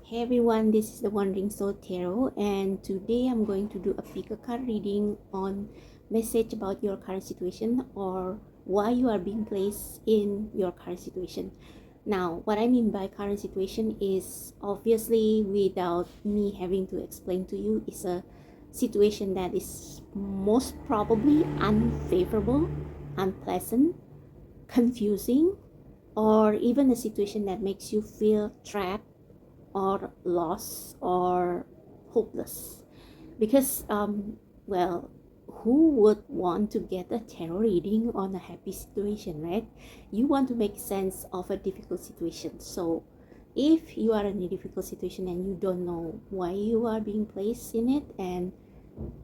Hey everyone, this is the Wandering Soul Tarot, and today I'm going to do a pick a card reading on message about your current situation or why you are being placed in your current situation. Now, what I mean by current situation is obviously without me having to explain to you, is a situation that is most probably unfavorable, unpleasant, confusing, or even a situation that makes you feel trapped or lost or hopeless, because well, who would want to get a tarot reading on a happy situation, right? You want to make sense of a difficult situation. So if you are in a difficult situation and you don't know why you are being placed in it and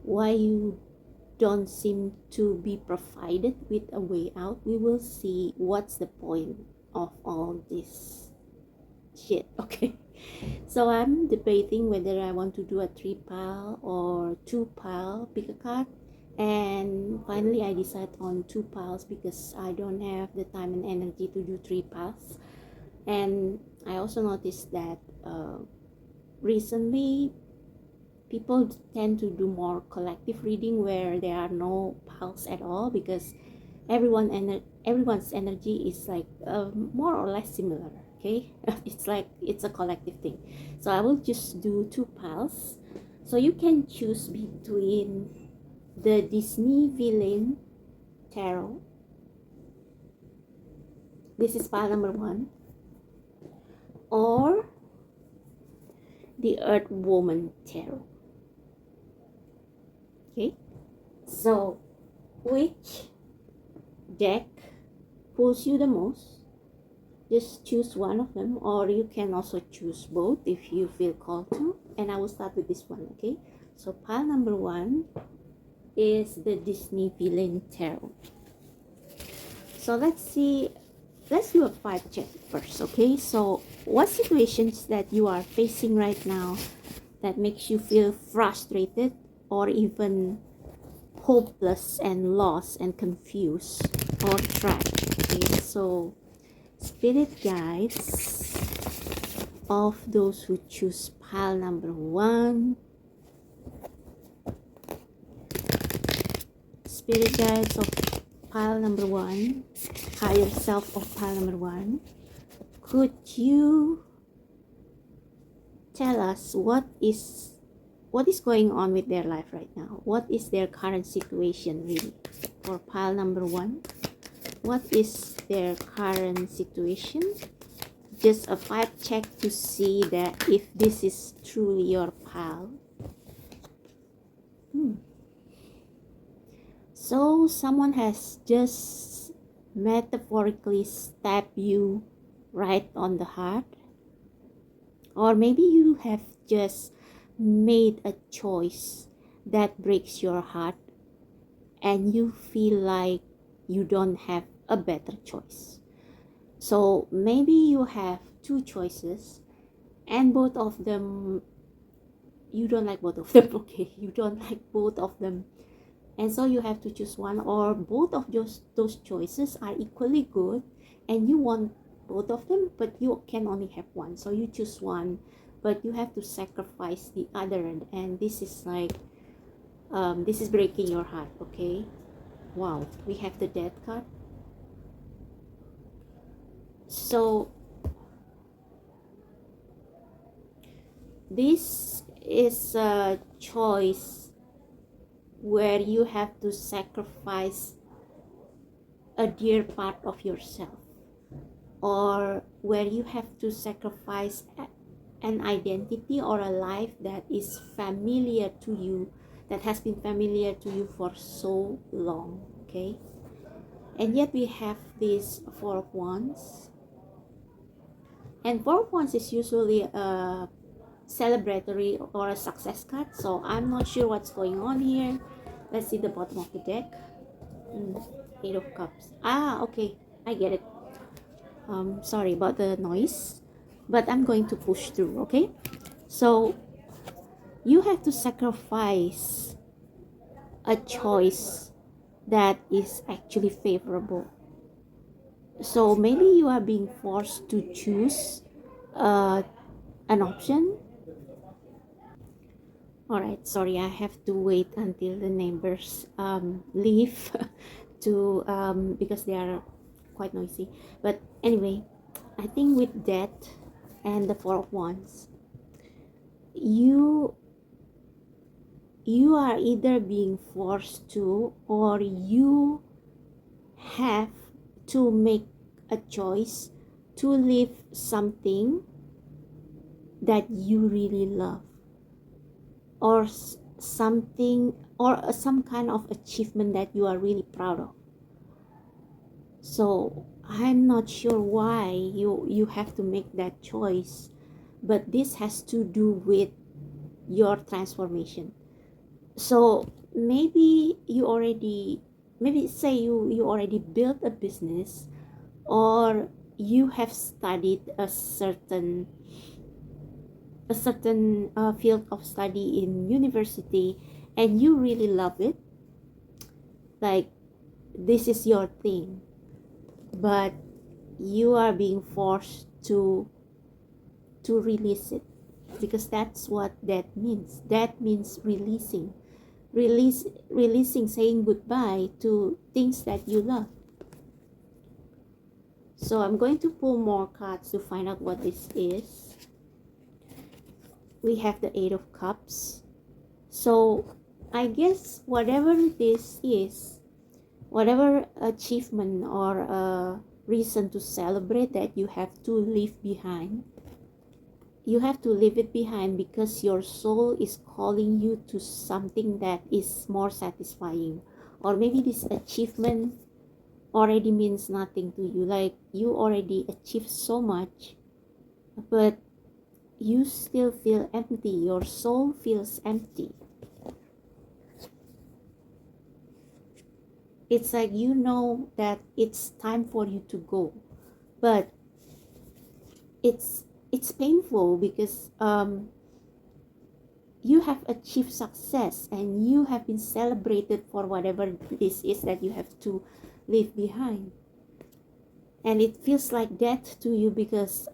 why you don't seem to be provided with a way out, we will see what's the point of all this shit. Okay, so I'm debating whether I want to do a 3 pile or 2 pile pick a card, and finally I decide on 2 piles because I don't have the time and energy to do 3 piles. And I also noticed that recently people tend to do more collective reading where there are no piles at all, because everyone's energy is like more or less similar. Okay, it's like it's a collective thing. So I will just do 2 piles, so you can choose between the Disney Villain Tarot. This is pile number 1, or the Earth Woman Tarot. Okay, so which deck pulls you the most? Just choose one of them, or you can also choose both if you feel called to. And I will start with this one. Okay, so pile number 1 is the Disney Villain Tarot. So let's do a vibe check first. Okay, so what situations that you are facing right now that makes you feel frustrated or even hopeless and lost and confused or trapped? Okay, so spirit guides of those who choose pile number 1, spirit guides of pile number 1, higher self of pile number 1, could you tell us what is going on with their life right now? What is their current situation really? For pile number 1, what is their current situation? Just a vibe check to see that if this is truly your pile. So someone has just metaphorically stabbed you right on the heart, or maybe you have just made a choice that breaks your heart and you feel like you don't have a better choice. So maybe you have 2 choices and both of them, you don't like both of them. Okay, you don't like both of them, and so you have to choose one, or both of those choices are equally good and you want both of them, but you can only have one, so you choose one, but you have to sacrifice the other. And this is like this is breaking your heart. Okay, wow, we have the Death card. So this is a choice where you have to sacrifice a dear part of yourself, or where you have to sacrifice an identity or a life that is familiar to you, that has been familiar to you for so long. Okay, and yet we have this 4 of Wands, and 4 of Wands is usually a celebratory or a success card, so I'm not sure what's going on here. Let's see the bottom of the deck. 8 of Cups. Okay, I get it. Sorry about the noise, but I'm going to push through. Okay, so you have to sacrifice a choice that is actually favorable. So maybe you are being forced to choose an option. All right, sorry, I have to wait until the neighbors leave to because they are quite noisy. But anyway, I think with that and the Four of Wands, you are either being forced to, or you have to make a choice to leave something that you really love, or something, or some kind of achievement that you are really proud of. So I'm not sure why you have to make that choice, but this has to do with your transformation. So maybe you already, maybe say you already built a business, or you have studied a certain field of study in university, and you really love it, like this is your thing, but you are being forced to release it, because that's what that means. That means releasing, saying goodbye to things that you love. So I'm going to pull more cards to find out what this is. We have the Eight of Cups. So I guess whatever this is, whatever achievement or reason to celebrate that you have to leave behind, you have to leave it behind because your soul is calling you to something that is more satisfying. Or maybe this achievement already means nothing to you, like you already achieved so much, but you still feel empty. Your soul feels empty. It's like you know that it's time for you to go, but it's painful because you have achieved success and you have been celebrated for whatever this is that you have to leave behind, and it feels like death to you because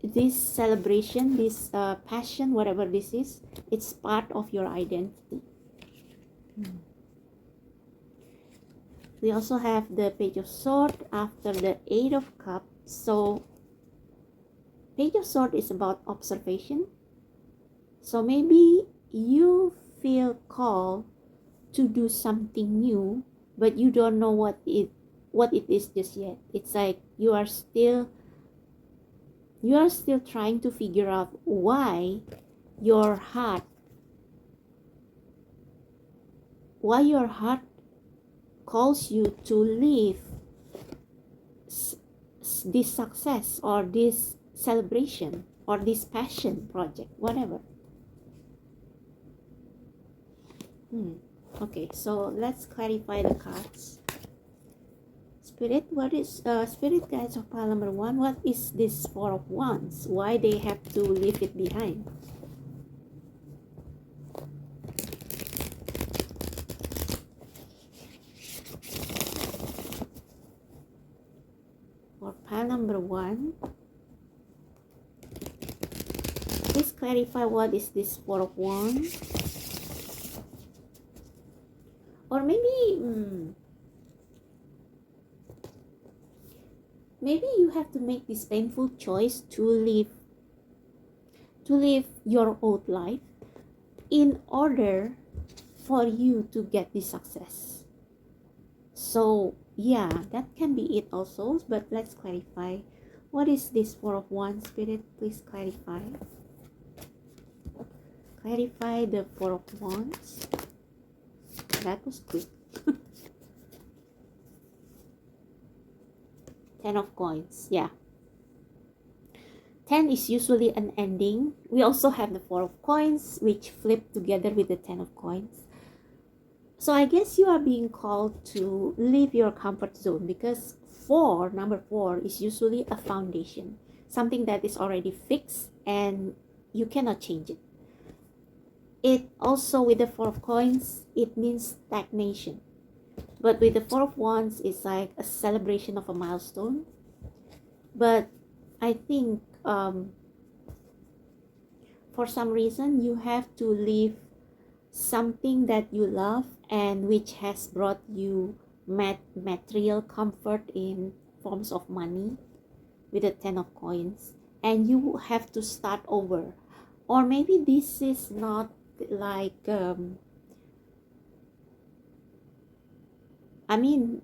this celebration, this passion, whatever this is, it's part of your identity. We also have the Page of Swords after the Eight of Cups. So Page of Swords is about observation. So maybe you feel called to do something new, but you don't know what it is just yet. It's like you are still trying to figure out why your heart calls you to leave this success or this celebration or this passion project, whatever. Okay, so let's clarify the cards. Spirit, what is Spirit Guides of pile number 1? What is this Four of Wands? Why they have to leave it behind? For pile number 1, please clarify what is this Four of Wands. Or maybe maybe you have to make this painful choice to live your old life in order for you to get this success. So yeah, that can be it also, but let's clarify. What is this Four of Wands, Spirit? Please clarify. Clarify the Four of Wands. That was quick. Ten of Coins, yeah. 10 is usually an ending. We also have the Four of Coins, which flip together with the 10 of Coins. So I guess you are being called to leave your comfort zone, because number 4 is usually a foundation, something that is already fixed and you cannot change it. It also, with the Four of Coins, it means stagnation. But with the Four of Wands, it's like a celebration of a milestone. But I think um, for some reason you have to leave something that you love and which has brought you material comfort in forms of money with the 10 of coins, and you have to start over. Or maybe this is not like I mean,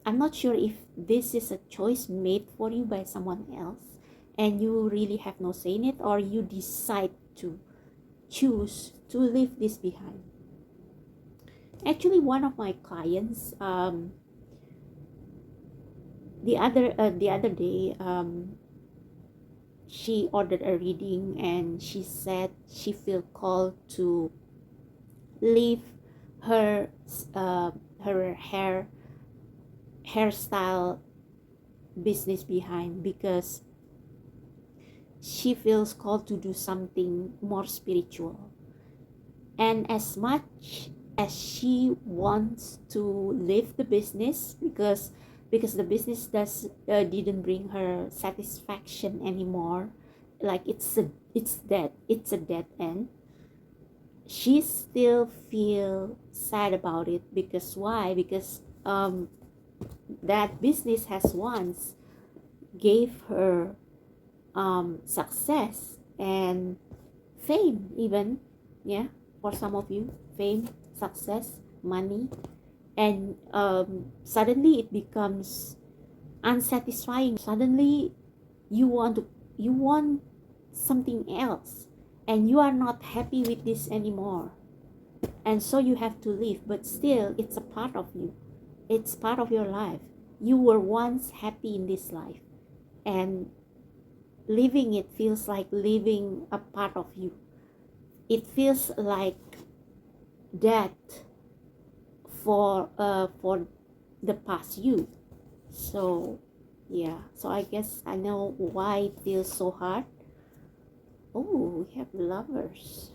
I'm not sure if this is a choice made for you by someone else and you really have no say in it, or you decide to choose to leave this behind. Actually, one of my clients, the other day, she ordered a reading and she said she feel called to leave her her hairstyle business behind because she feels called to do something more spiritual. And as much as she wants to leave the business because the business didn't bring her satisfaction anymore, like it's a dead end, she still feel sad about it. Because why? Because that business has once gave her success and fame, even, yeah, for some of you, fame, success, money, and suddenly it becomes unsatisfying. Suddenly you want something else, and you are not happy with this anymore, and so you have to leave. But still, it's a part of you, it's part of your life. You were once happy in this life, and leaving it feels like leaving a part of you. It feels like death for the past you. So yeah, so I guess I know why it feels so hard. Oh, we have lovers.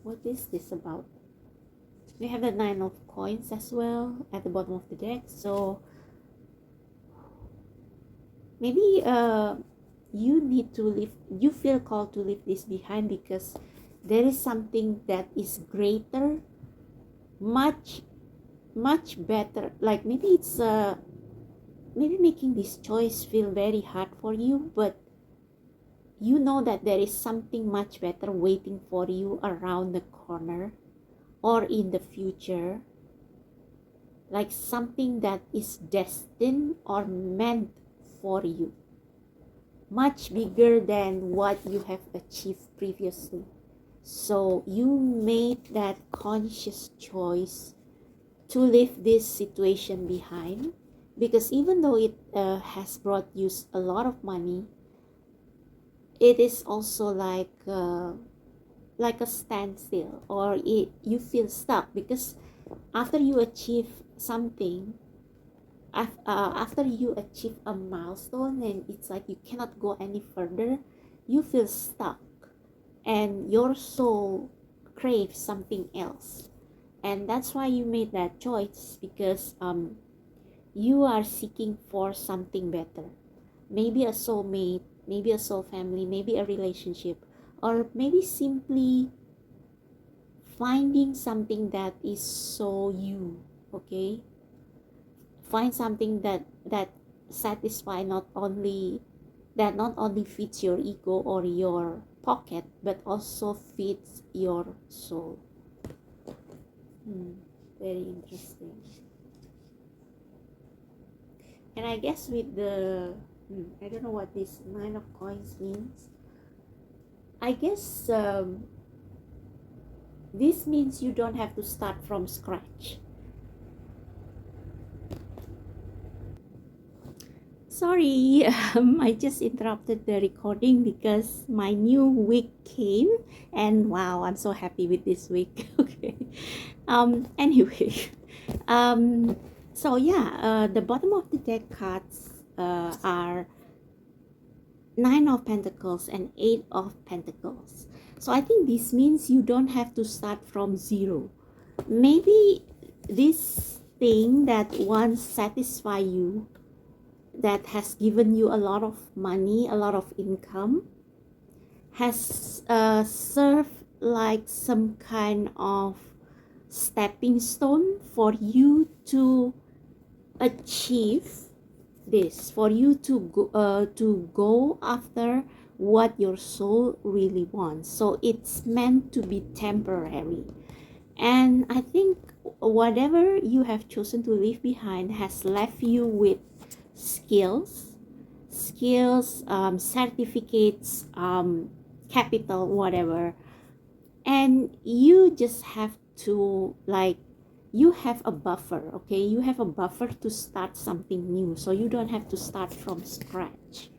What is this about? We have the 9 of coins as well at the bottom of the deck. So maybe you need to leave, you feel called to leave this behind because there is something that is greater, much better. Like maybe it's maybe making this choice feel very hard for you, but you know that there is something much better waiting for you around the corner or in the future, like something that is destined or meant for you, much bigger than what you have achieved previously. So you made that conscious choice to leave this situation behind, because even though it has brought you a lot of money, it is also like a standstill, or you feel stuck because after you achieve something, after you achieve a milestone and it's like you cannot go any further, you feel stuck and your soul craves something else. And that's why you made that choice, because you are seeking for something better. Maybe a soulmate, maybe a soul family, maybe a relationship, or maybe simply finding something that is so you. Okay, find something that satisfy not only fits your ego or your pocket, but also fits your soul. Very interesting. And I guess with the I don't know what this 9 of coins means. I guess this means you don't have to start from scratch. Sorry, I just interrupted the recording because my new wig came, and wow, I'm so happy with this wig. Okay. Anyway, so yeah, the bottom of the deck cards are 9 of Pentacles and 8 of Pentacles. So I think this means you don't have to start from zero. Maybe this thing that once satisfied you that has given you a lot of money, a lot of income, has served like some kind of stepping stone for you to achieve this, for you to go after what your soul really wants. So it's meant to be temporary. And I think whatever you have chosen to leave behind has left you with skills, certificates, capital, whatever. And you just have to, like, you have a buffer, okay? You have a buffer to start something new, so you don't have to start from scratch.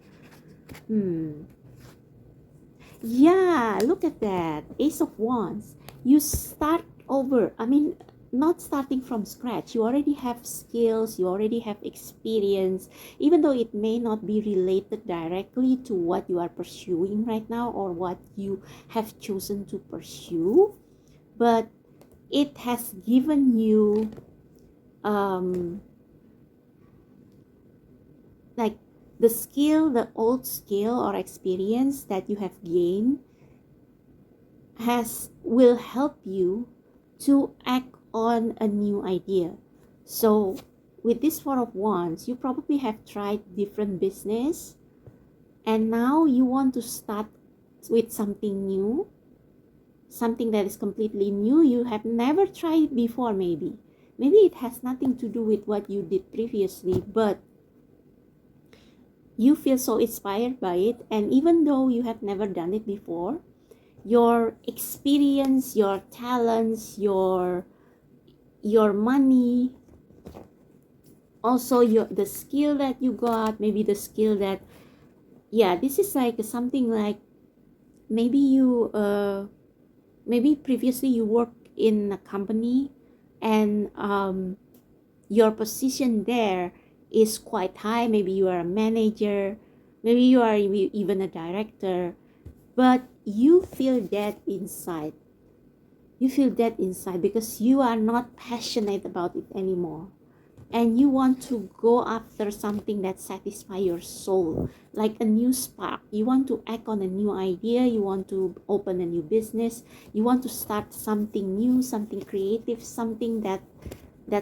Yeah, look at that. Ace of Wands. You start over. I mean, not starting from scratch. You already have skills, you already have experience, even though it may not be related directly to what you are pursuing right now or what you have chosen to pursue, but it has given you like the skill, the old skill or experience that you have gained will help you to act on a new idea. So with this Four of Wands, you probably have tried different business, and now you want to start with something new, something that is completely new. You have never tried before. Maybe it has nothing to do with what you did previously, but you feel so inspired by it. And even though you have never done it before, your experience, your talents, your money, also the skill that you got, maybe the skill that, yeah, this is like something like maybe you maybe previously you worked in a company, and your position there is quite high. Maybe you are a manager, maybe you are even a director, but you feel that inside. You feel that inside because you are not passionate about it anymore, and you want to go after something that satisfies your soul, like a new spark. You want to act on a new idea, you want to open a new business, you want to start something new, something creative, something that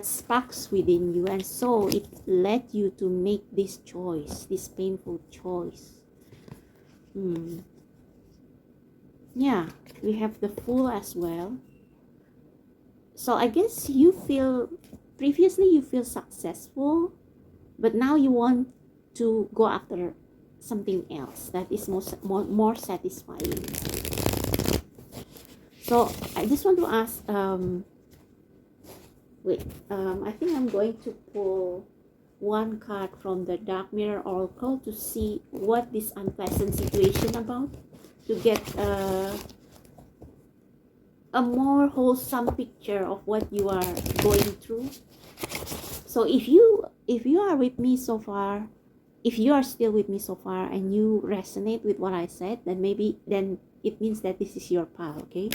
sparks within you. And so it led you to make this choice, this painful choice. Yeah, we have the Fool as well. So I guess you feel, previously you feel successful, but now you want to go after something else that is more satisfying. So I just want to ask, I think I'm going to pull one card from the Dark Mirror Oracle to see what this unpleasant situation about, to get a more wholesome picture of what you are going through. So if you are with me so far, if you are still with me so far and you resonate with what I said, then it means that this is your pile, okay?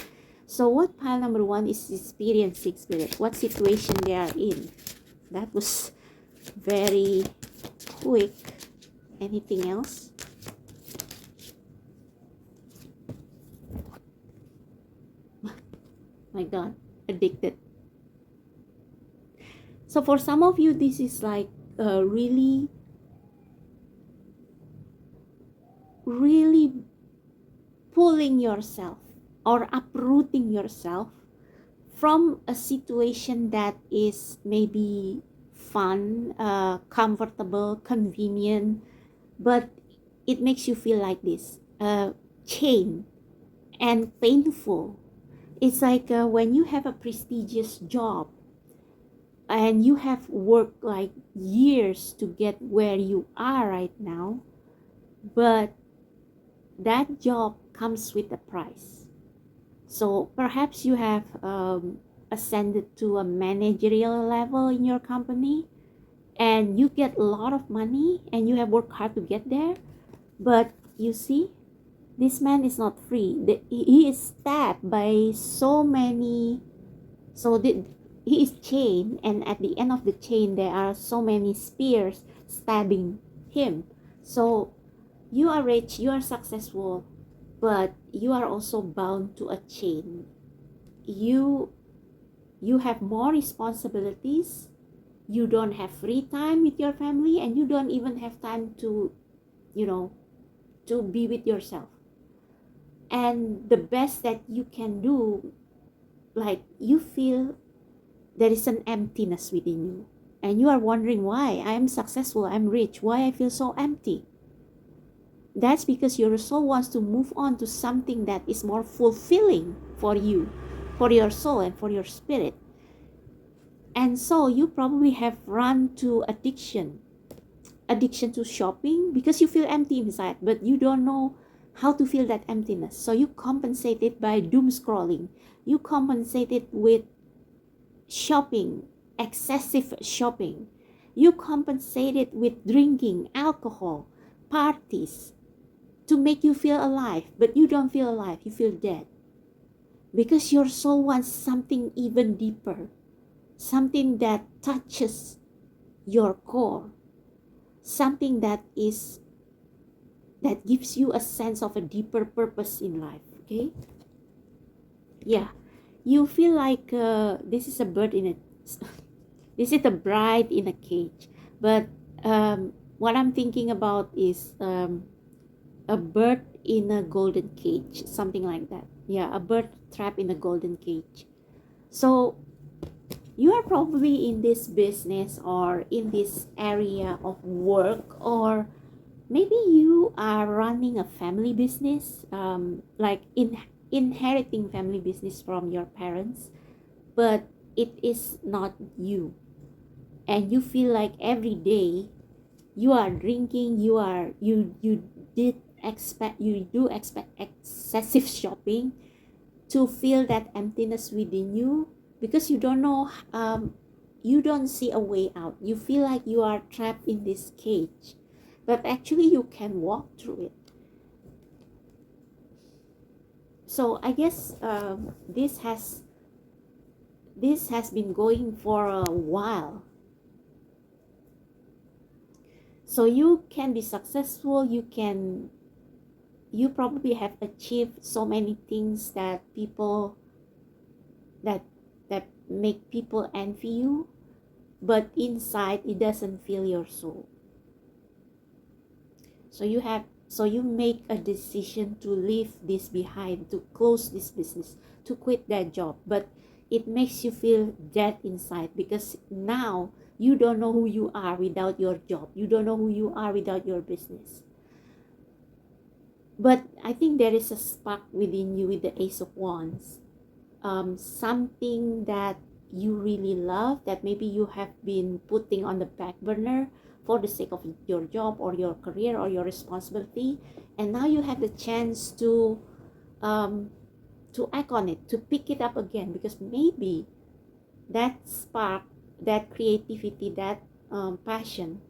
So what pile number one is experiencing spirit? What situation they are in? That was very quick. Anything else? My God, addicted. So for some of you, this is like really pulling yourself or uprooting yourself from a situation that is maybe fun, comfortable, convenient, but it makes you feel like this, chain and painful. It's like when you have a prestigious job and you have worked like years to get where you are right now, but that job comes with a price. So perhaps you have ascended to a managerial level in your company, and you get a lot of money and you have worked hard to get there, but you see, this man is not free. He is stabbed by so many, he is chained, and at the end of the chain there are so many spears stabbing him. So you are rich, you are successful, but you are also bound to a chain. You have more responsibilities. You don't have free time with your family, and you don't even have time to, you know, to be with yourself. And the best that you can do, like, you feel there is an emptiness within you, and you are wondering why I am successful, I'm rich, why I feel so empty. That's because your soul wants to move on to something that is more fulfilling for you, for your soul and for your spirit. And so you probably have run to addiction to shopping, because you feel empty inside, but you don't know how to feel that emptiness. So you compensate it by doom scrolling. You compensate it with shopping, excessive shopping. You compensate it with drinking, alcohol, parties, to make you feel alive, but you don't feel alive, you feel dead. Because your soul wants something even deeper, something that touches your core, something that gives you a sense of a deeper purpose in life. Okay, yeah, you feel like this is a bird in a this is a bride in a cage, but what I'm thinking about is a bird in a golden cage, something like that. Yeah, a bird trapped in a golden cage. So you are probably in this business or in this area of work, or maybe you are running a family business, like inheriting family business from your parents, but it is not you. And you feel like every day you are drinking, you did expect you do expect excessive shopping to fill that emptiness within you, because you don't know, you don't see a way out. You feel like you are trapped in this cage, but actually you can walk through it. So I guess this has been going for a while. So you can be successful, you probably have achieved so many things that people that make people envy you, but inside it doesn't fill your soul. So you make a decision to leave this behind, to close this business, to quit that job, but it makes you feel dead inside, because now you don't know who you are without your job, you don't know who you are without your business. But I think there is a spark within you with the Ace of Wands, something that you really love, that maybe you have been putting on the back burner for the sake of your job or your career or your responsibility, and now you have the chance to act on it, to pick it up again, because maybe that spark, that creativity, that passion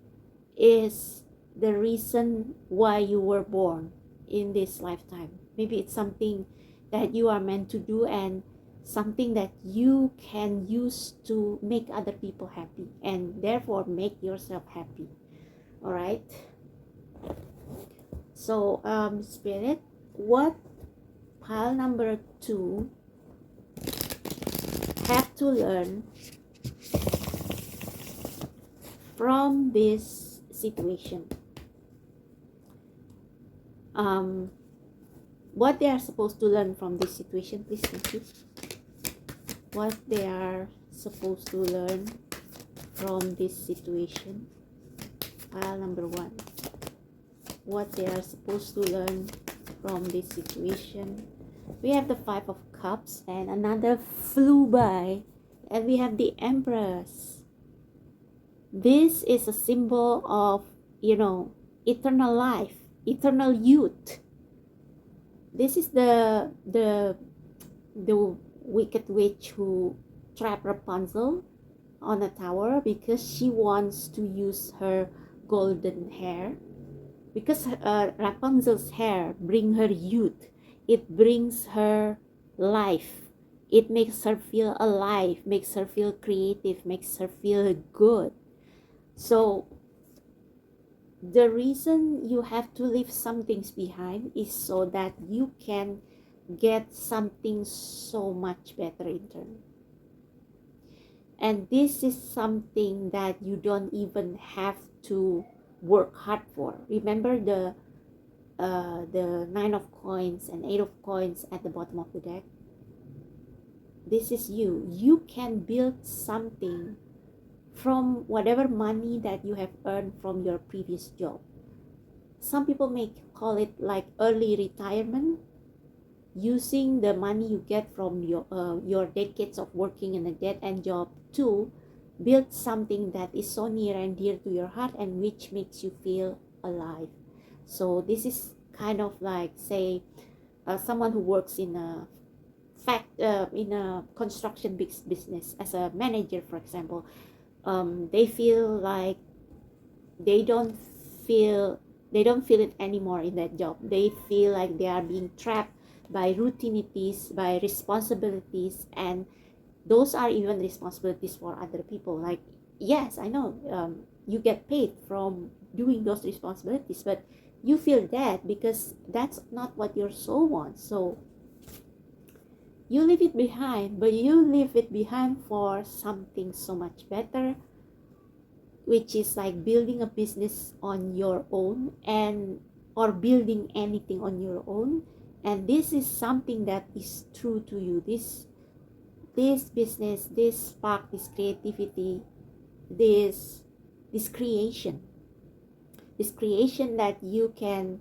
is the reason why you were born in this lifetime. Maybe it's something that you are meant to do, and something that you can use to make other people happy, and therefore make yourself happy. All right, so Spirit, what pile number 2 have to learn from this situation? What they are supposed to learn from this situation, please. Thank you. What they are supposed to learn from this situation. Pile number 1. What they are supposed to learn from this situation. We have the 5 of Cups, and another flew by, and we have the Empress. This is a symbol of, eternal life, eternal youth. This is the wicked witch who trapped Rapunzel on a tower because she wants to use her golden hair, because Rapunzel's hair bring her youth, it brings her life, it makes her feel alive, makes her feel creative, makes her feel good. So the reason you have to leave some things behind is so that you can get something so much better in turn. And this is something that you don't even have to work hard for. Remember the nine of coins and eight of coins at the bottom of the deck? This is you. You can build something from whatever money that you have earned from your previous job. Some people may call it like early retirement, using the money you get from your decades of working in a dead-end job to build something that is so near and dear to your heart and which makes you feel alive. So this is kind of like, say, someone who works in a in a construction business as a manager, for example. They feel like they don't feel they don't feel it anymore in that job. They feel like they are being trapped by routinities, by responsibilities, and those are even responsibilities for other people. Like, yes, I know, you get paid from doing those responsibilities, but you feel that because that's not what your soul wants. So you leave it behind, but you leave it behind for something so much better, which is like building a business on your own, and or building anything on your own. And this is something that is true to you. This business, this spark, this creativity, this this creation this creation that you can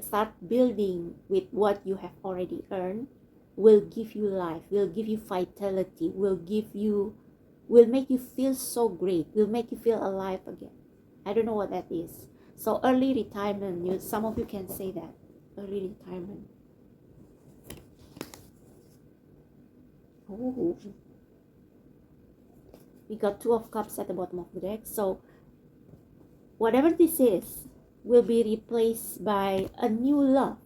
start building with what you have already earned, will give you life, will give you vitality, will make you feel so great, will make you feel alive again. I don't know what that is. So early retirement, some of you can say that. Early retirement. Oh, we got two of cups at the bottom of the deck. So whatever this is will be replaced by a new love.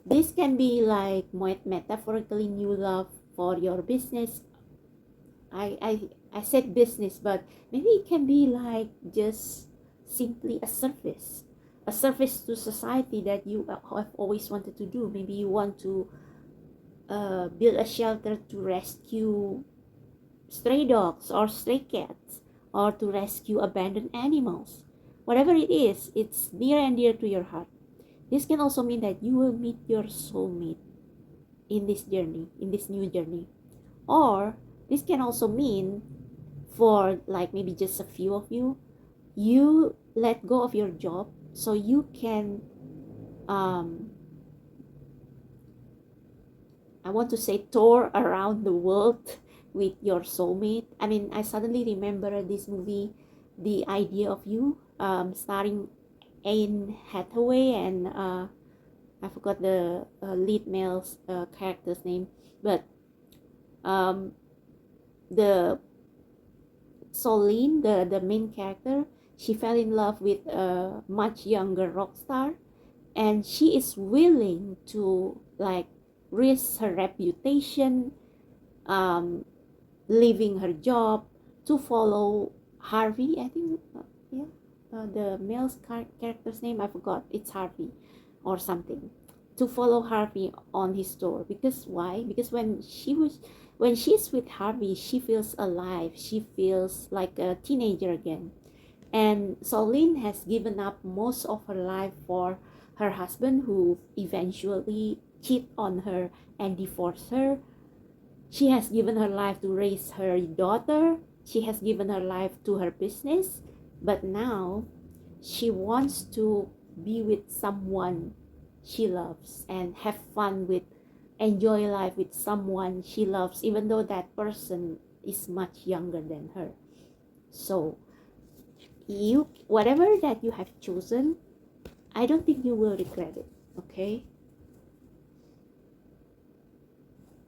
This can be like metaphorically new love for your business. I said business, but maybe it can be like just simply a service to society that you have always wanted to do. Maybe you want to build a shelter to rescue stray dogs or stray cats, or to rescue abandoned animals. Whatever it is, it's near and dear to your heart. This can also mean that you will meet your soulmate in this journey, in this new journey. Or this can also mean, for like maybe just a few of you, you let go of your job so you can I want to say tour around the world with your soulmate. I mean, I suddenly remember this movie, The Idea of You, starring Anne Hathaway and I forgot the lead male's character's name, but um, the Solene, the main character, she fell in love with a much younger rock star, and she is willing to like risk her reputation, um, leaving her job to follow Harvey. I think, yeah, the male's character's name I forgot. It's Harvey, or something. To follow Harvey on his tour. Because why? Because when she's with Harvey, she feels alive. She feels like a teenager again. And Solene has given up most of her life for her husband, who eventually cheat on her and divorced her. She has given her life to raise her daughter. She has given her life to her business. But now she wants to be with someone she loves and have fun with, enjoy life with someone she loves, even though that person is much younger than her. So you, whatever that you have chosen, I don't think you will regret it. Okay,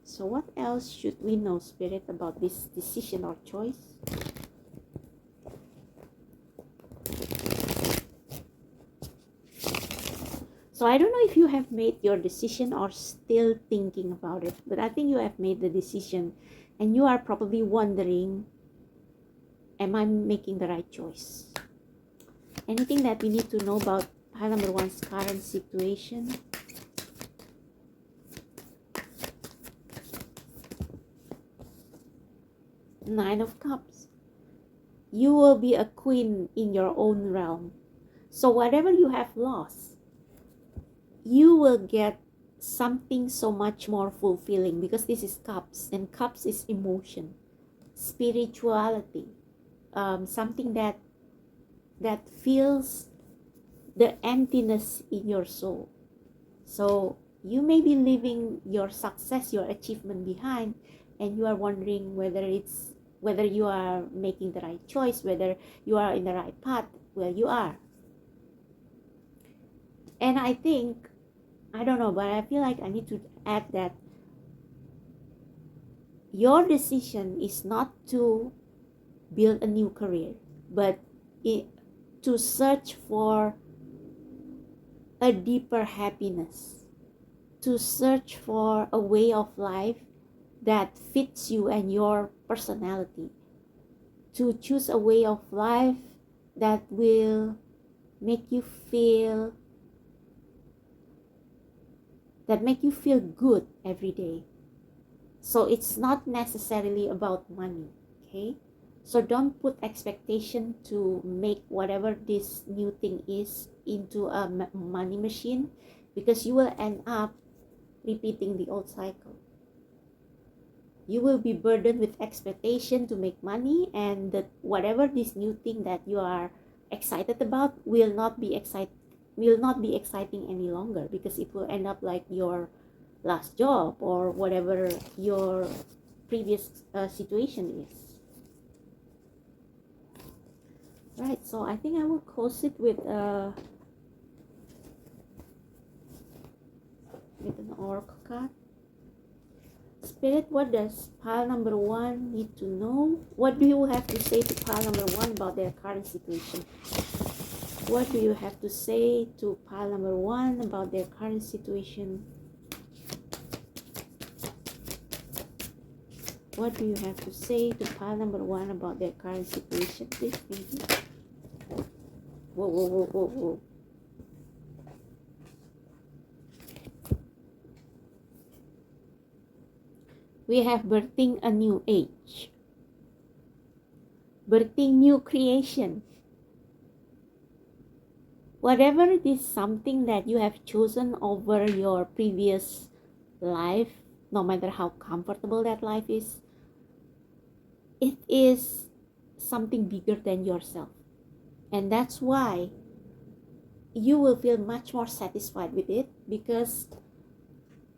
so what else should we know, Spirit, about this decision or choice? So I don't know if you have made your decision or still thinking about it, but I think you have made the decision, and you are probably wondering, am I making the right choice? Anything that we need to know about pile number one's current situation? Nine of Cups. You will be a queen in your own realm. So whatever you have lost, you will get something so much more fulfilling, because this is Cups, and Cups is emotion, spirituality, something that fills the emptiness in your soul. So you may be leaving your success, your achievement behind, and you are wondering whether you are making the right choice, whether you are in the right path. Well, you are. And I think, I don't know, but I feel like I need to add that your decision is not to build a new career, but to search for a deeper happiness, to search for a way of life that fits you and your personality, to choose a way of life that will make you feel good every day. So it's not necessarily about money, okay? So don't put expectation to make whatever this new thing is into a money machine, because you will end up repeating the old cycle. You will be burdened with expectation to make money, and that whatever this new thing that you are excited about will not be exciting any longer, because it will end up like your last job or whatever your previous situation is. Right, so I think I will close it with an oracle card. Spirit, what does pile number one need to know? What do you have to say to pile number one about their current situation? What do you have to say to pile number one about their current situation? What do you have to say to pile number one about their current situation? Please, thank you. Whoa, whoa, whoa, whoa, whoa. We have birthing a new age, birthing new creation. Whatever it is, something that you have chosen over your previous life, no matter how comfortable that life is, it is something bigger than yourself. And that's why you will feel much more satisfied with it, because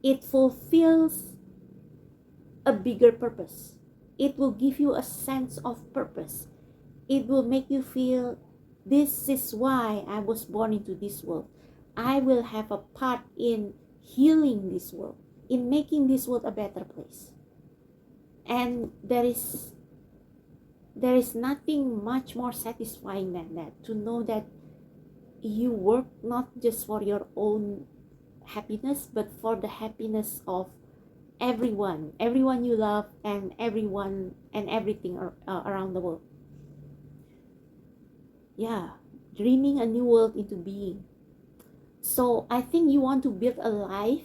it fulfills a bigger purpose. It will give you a sense of purpose. It will make you feel, this is why I was born into this world. I will have a part in healing this world, in making this world a better place. And there is nothing much more satisfying than that, to know that you work not just for your own happiness, but for the happiness of everyone you love, and everyone and everything around the world. Yeah, dreaming a new world into being. So I think you want to build a life.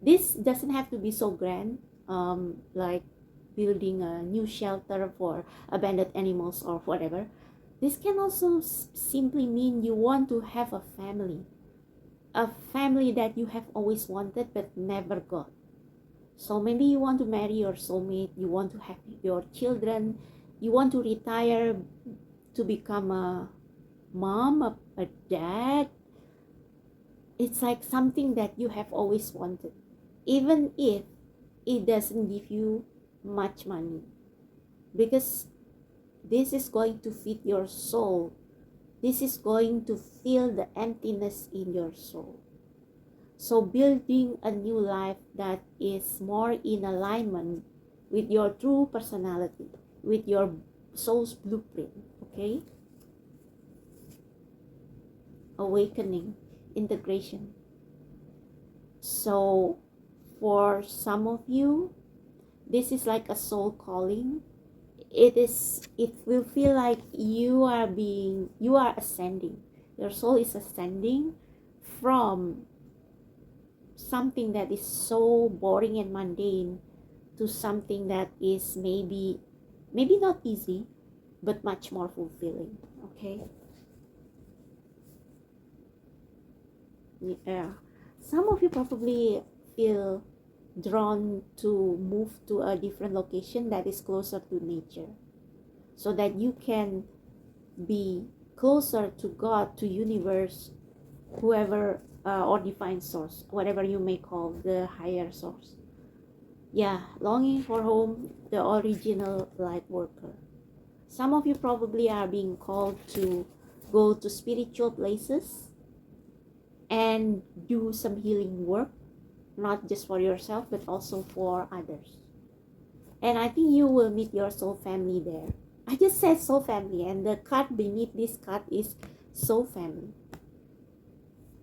This doesn't have to be so grand, like building a new shelter for abandoned animals or whatever. This can also simply mean you want to have a family that you have always wanted but never got. So maybe you want to marry your soulmate, you want to have your children, you want to retire to become a mom, a dad. It's like something that you have always wanted, even if it doesn't give you much money, because this is going to feed your soul. This is going to fill the emptiness in your soul. So building a new life that is more in alignment with your true personality, with your soul's blueprint, okay? Awakening, integration. So for some of you, this is like a soul calling. It will feel like you are ascending. Your soul is ascending from something that is so boring and mundane to something that is maybe not easy, but much more fulfilling. Okay. Yeah. Some of you probably feel drawn to move to a different location that is closer to nature, so that you can be closer to God, to universe, whoever, or divine source, whatever you may call the higher source. Yeah, longing for home, the original light worker. Some of you probably are being called to go to spiritual places and do some healing work, not just for yourself, but also for others. And I think you will meet your soul family there. I just said soul family, and the card beneath this card is soul family.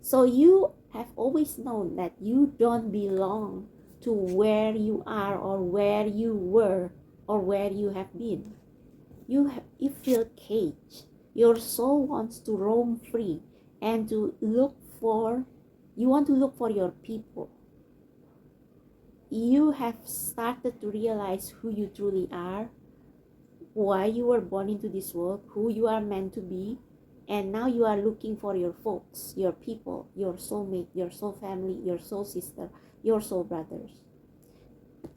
So you have always known that you don't belong to where you are or where you were or where you have been. You feel caged. Your soul wants to roam free and to look for, you want to look for your people. You have started to realize who you truly are, why you were born into this world, who you are meant to be, and now you are looking for your folks, your people, your soulmate, your soul family, your soul sister, your soul brothers.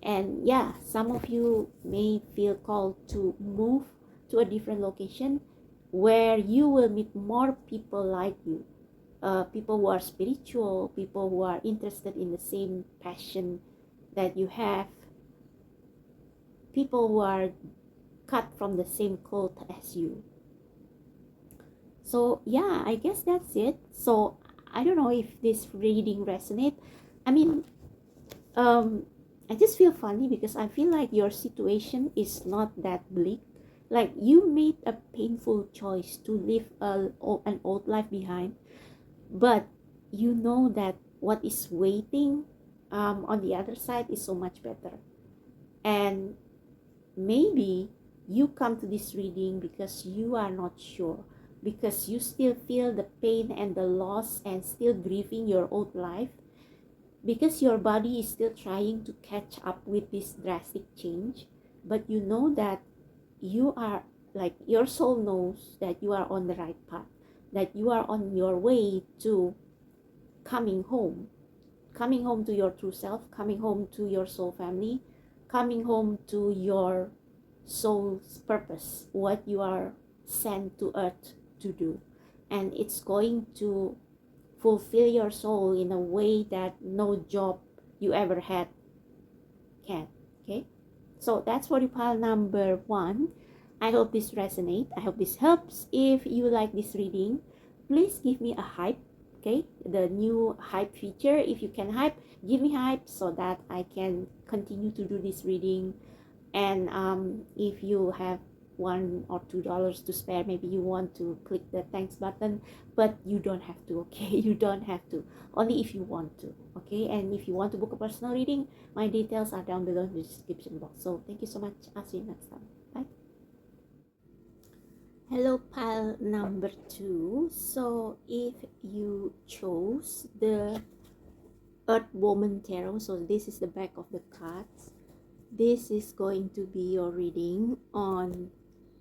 And yeah, some of you may feel called to move to a different location where you will meet more people like you, people who are spiritual, people who are interested in the same passion that you have, people who are cut from the same cloth as you. So yeah, I guess that's it. So I don't know if this reading resonates. I mean, I just feel funny because I feel like your situation is not that bleak. Like you made a painful choice to leave an old life behind, but you know that what is waiting on the other side is so much better. And maybe you come to this reading because you are not sure, because you still feel the pain and the loss and still grieving your old life, because your body is still trying to catch up with this drastic change. But you know that you are, like, your soul knows that you are on the right path, that you are on your way to coming home to your true self, coming home to your soul family, coming home to your soul's purpose, what you are sent to earth to do. And it's going to fulfill your soul in a way that no job you ever had can. Okay, so that's for the pile number 1. I hope this resonates. I hope this helps. If you like this reading, please give me a hype. Okay, the new hype feature. If you can hype, give me hype so that I can continue to do this reading. And if you have $1 or $2 to spare, maybe you want to click the thanks button, but you don't have to. Okay, you don't have to, only if you want to. Okay, and if you want to book a personal reading, my details are down below in the description box. So thank you so much. I'll see you next time. Bye. Hello, pile number 2. So if you chose the Earth Woman Tarot, so this is the back of the cards, this is going to be your reading on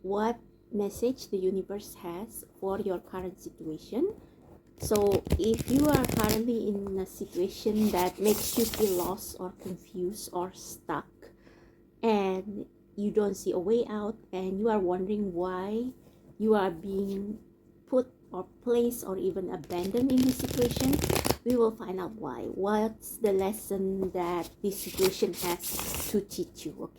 what message the universe has for your current situation. So if you are currently in a situation that makes you feel lost or confused or stuck, and you don't see a way out, and you are wondering why you are being put or placed or even abandoned in this situation, we will find out why. What's the lesson that this situation has to teach you?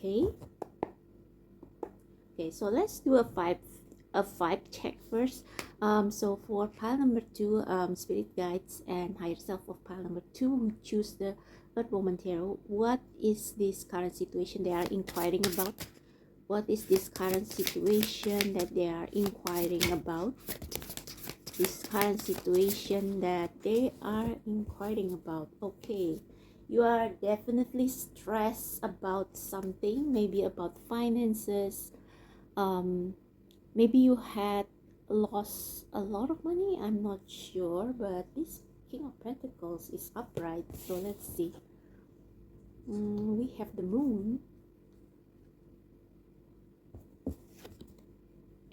Okay, so let's do a vibe check first. So for pile number 2, spirit guides and higher self of pile number 2 who choose the Earth Woman Tarot, what is this current situation they are inquiring about? What is this current situation that they are inquiring about? This current situation that they are inquiring about. Okay, you are definitely stressed about something, maybe about finances. Maybe you had lost a lot of money? I'm not sure, but this King of Pentacles is upright, so let's see. We have the Moon,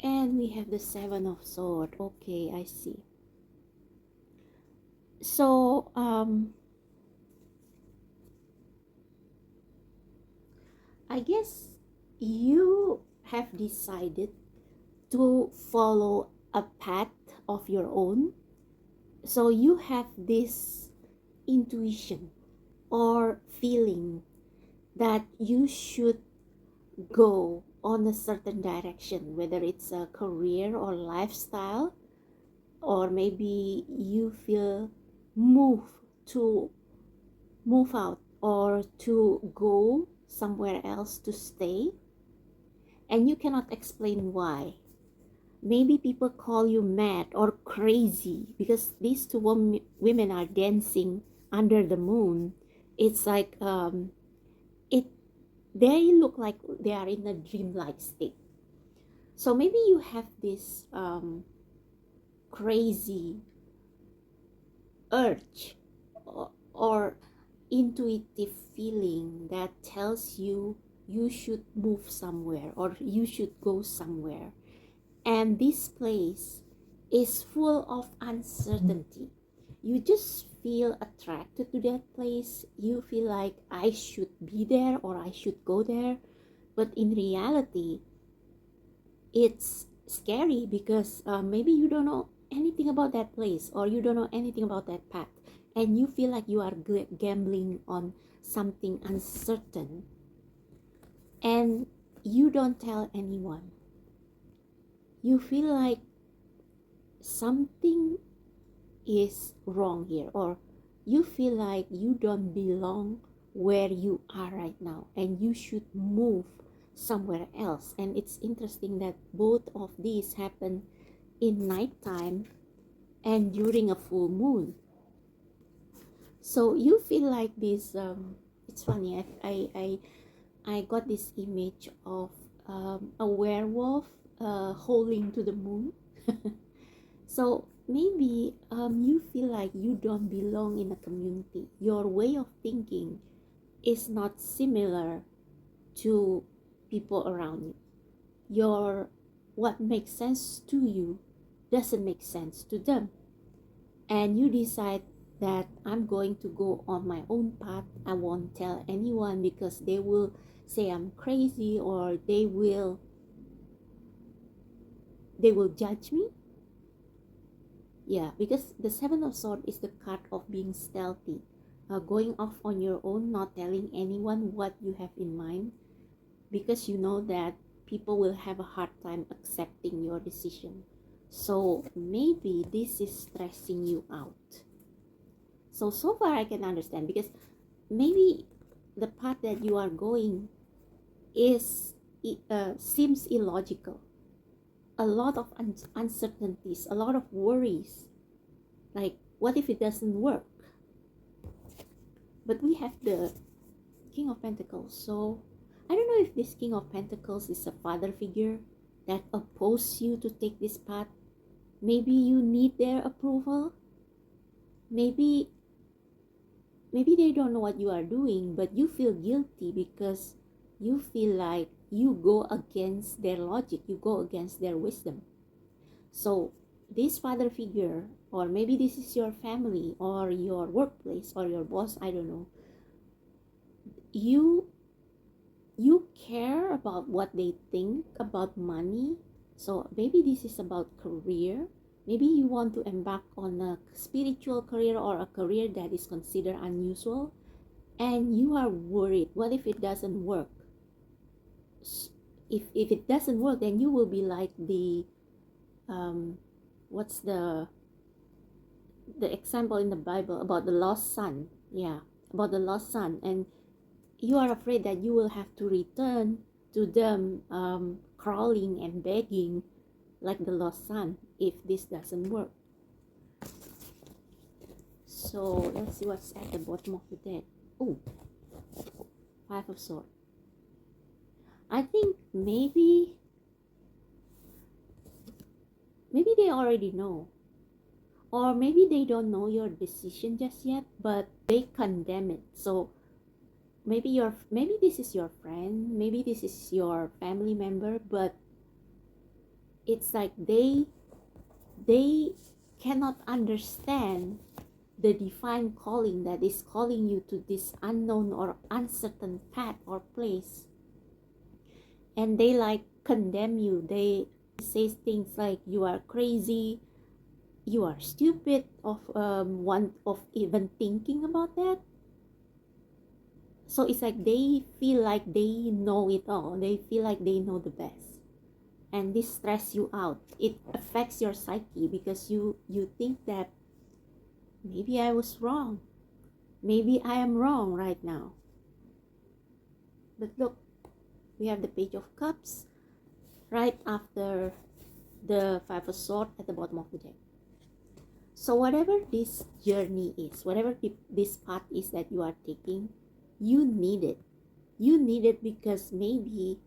and we have the Seven of Swords. Okay, I see. So I guess you have decided to follow a path of your own. So you have this intuition or feeling that you should go on a certain direction, whether it's a career or lifestyle, or maybe you feel moved to move out or to go somewhere else to stay, and you cannot explain why. Maybe people call you mad or crazy because these two women are dancing under the moon. It's like it they look like they are in a dreamlike state. So maybe you have this crazy urge or intuitive feeling that tells you you should move somewhere or you should go somewhere. And this place is full of uncertainty. You just feel attracted to that place. You feel like I should be there or I should go there. But in reality, it's scary because maybe you don't know anything about that place or you don't know anything about that path. And you feel like you are gambling on something uncertain. And you don't tell anyone. You feel like something is wrong here, or you feel like you don't belong where you are right now and you should move somewhere else. And it's interesting that both of these happen in nighttime and during a full moon. So you feel like this it's funny, I got this image of a werewolf holding to the moon. So maybe you feel like you don't belong in a community. Your way of thinking is not similar to people around you. What makes sense to you doesn't make sense to them. And you decide that I'm going to go on my own path. I won't tell anyone because they will say I'm crazy or they will judge me. Yeah, because the Seven of Swords is the card of being stealthy, going off on your own, not telling anyone what you have in mind, because you know that people will have a hard time accepting your decision. So maybe this is stressing you out. So far I can understand, because maybe the path that you are going seems illogical. A lot of uncertainties, a lot of worries. Like, what if it doesn't work? But we have the King of Pentacles. So I don't know if this King of Pentacles is a father figure that opposes you to take this path. Maybe you need their approval. Maybe they don't know what you are doing, but you feel guilty because you feel like you go against their logic, you go against their wisdom. So this father figure, or maybe this is your family or your workplace or your boss, I don't know, you care about what they think about money. So maybe this is about career. Maybe you want to embark on a spiritual career or a career that is considered unusual, and you are worried, what if it doesn't work? If it doesn't work, then you will be like the what's the example in the Bible about the lost son. Yeah, about the lost son. And you are afraid that you will have to return to them, crawling and begging like the lost son if this doesn't work. So let's see what's at the bottom of the deck. Oh, Five of Swords. I think maybe maybe they already know, or maybe they don't know your decision just yet, but they condemn it. So maybe this is your friend, maybe this is your family member, but it's like they cannot understand the divine calling that is calling you to this unknown or uncertain path or place, and they like condemn you. They say things like you are crazy, you are stupid of one of even thinking about that. So it's like they feel like they know it all, they feel like they know the best, and this stress you out. It affects your psyche because you think that maybe I was wrong, maybe I am wrong right now. But look, we have the Page of Cups right after the Five of Swords at the bottom of the deck. So whatever this journey is, whatever this path is that you are taking, you need it. You need it because maybe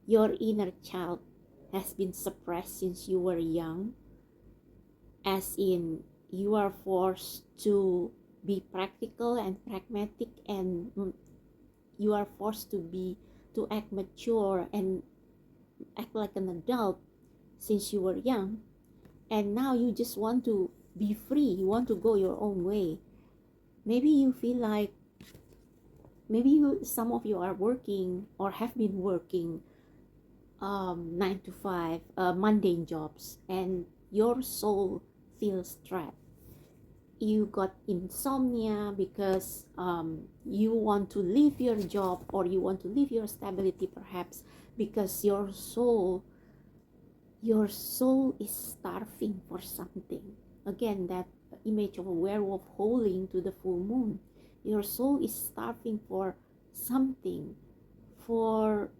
your inner child has been suppressed since you were young, as in you are forced to be practical and pragmatic, and you are forced to act mature and act like an adult since you were young, and now you just want to be free, you want to go your own way. Maybe you feel like some of you are working or have been working 9 to 5 mundane jobs, and your soul feels trapped. You got insomnia because you want to leave your job, or you want to leave your stability, perhaps because your soul is starving for something. Again, that image of a werewolf howling to the full moon. Your soul is starving for something, more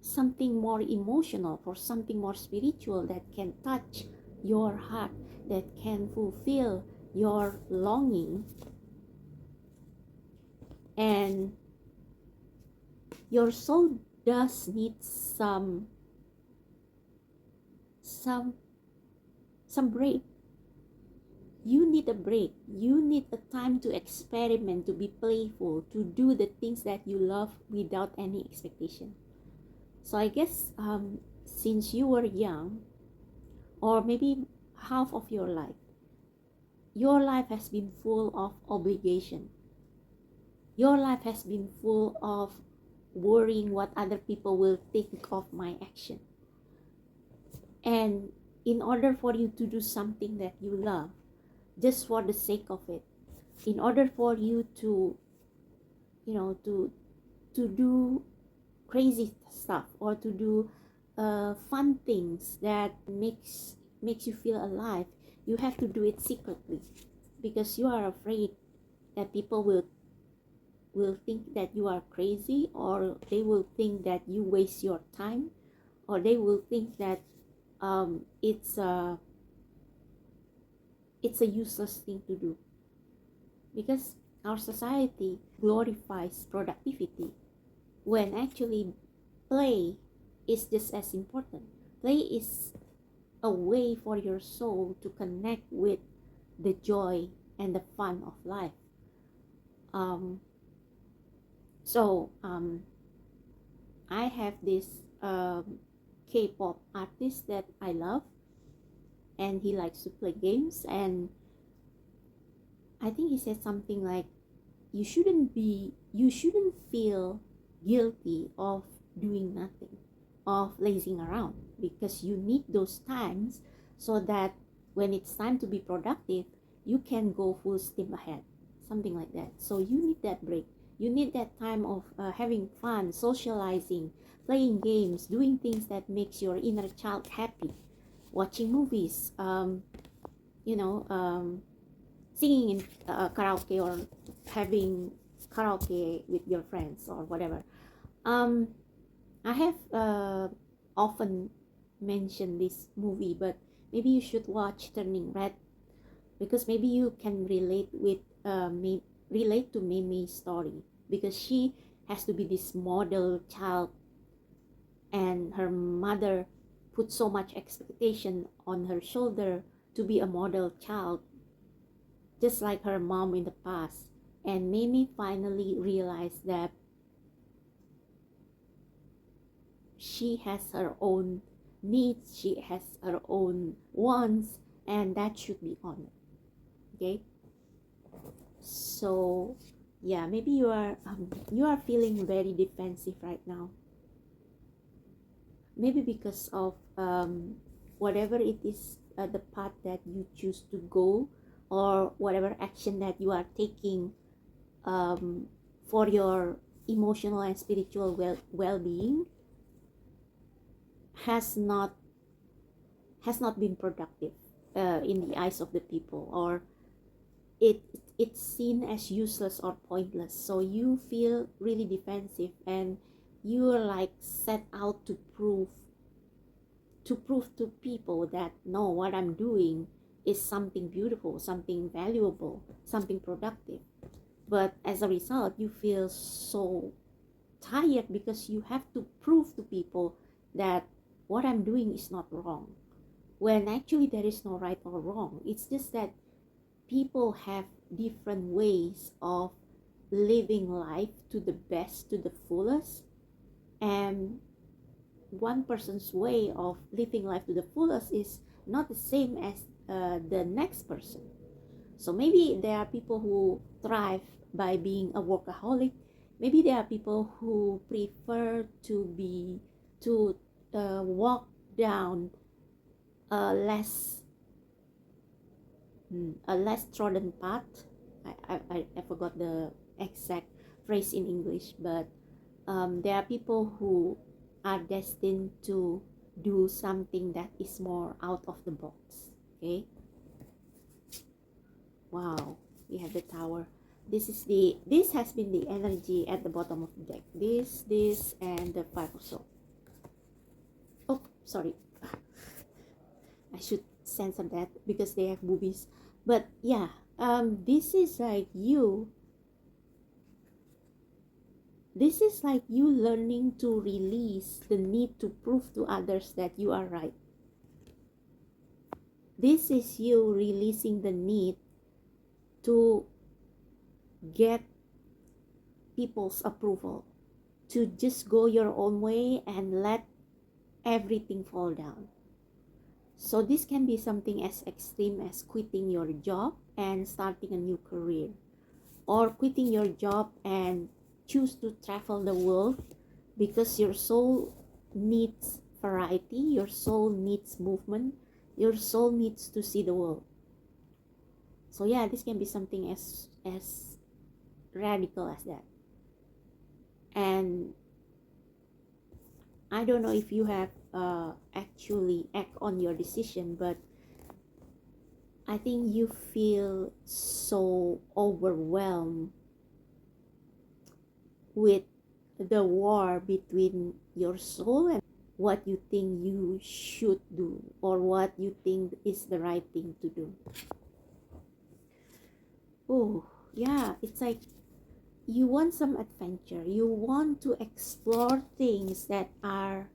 emotional, for something more spiritual that can touch your heart, that can fulfill your longing. And your soul does need some break. You need a break. You need a time to experiment, to be playful, to do the things that you love without any expectation. So I guess since you were young, or maybe half of your life has been full of obligation. Your life has been full of worrying what other people will think of my action. And in order for you to do something that you love, just for the sake of it, in order for you to do crazy stuff, or to do fun things that makes you feel alive, you have to do it secretly, because you are afraid that people will think that you are crazy, or they will think that you waste your time, or they will think that it's a useless thing to do, because our society glorifies productivity when actually play is just as important. Play is a way for your soul to connect with the joy and the fun of life. So I have this K-pop artist that I love, and he likes to play games, and I think he said something like, you shouldn't feel guilty of doing nothing, of lazing around, because you need those times so that when it's time to be productive, you can go full steam ahead, something like that. So you need that break. You need that time of having fun, socializing, playing games, doing things that makes your inner child happy, watching movies, singing in karaoke, or having karaoke with your friends or whatever. I have often mentioned this movie, but maybe you should watch Turning Red, because maybe you can relate to Mimi's story, because she has to be this model child, and her mother put so much expectation on her shoulder to be a model child, just like her mom in the past. And Mimi finally realized that she has her own needs, she has her own wants, and that should be honored. Okay, so yeah, maybe you are feeling very defensive right now, maybe because of whatever it is, the path that you choose to go, or whatever action that you are taking for your emotional and spiritual well-being has not been productive in the eyes of the people, or it's seen as useless or pointless. So you feel really defensive, and you're like set out to prove to people that no, what I'm doing is something beautiful, something valuable, something productive. But as a result, you feel so tired because you have to prove to people that what I'm doing is not wrong, when actually there is no right or wrong. It's just that people have different ways of living life to the best, to the fullest, and one person's way of living life to the fullest is not the same as the next person. So maybe there are people who thrive by being a workaholic. Maybe there are people who prefer to walk down a less trodden path. I forgot the exact phrase in English, but there are people who are destined to do something that is more out of the box. Okay. Wow, we have the Tower. This has been the energy at the bottom of the deck. This and the Five of Swords. Oh, sorry. I should censor that because they have boobies. But yeah, this is like you. This is like you learning to release the need to prove to others that you are right. This is you releasing the need to get people's approval, to just go your own way and let everything fall down. So this can be something as extreme as quitting your job and starting a new career, or quitting your job and choose to travel the world because your soul needs variety, your soul needs movement, your soul needs to see the world. So yeah, this can be something as radical as that. And I don't know if you have actually act on your decision, but I think you feel so overwhelmed with the war between your soul and what you think you should do, or what you think is the right thing to do. Oh yeah, it's like you want some adventure, you want to explore things that are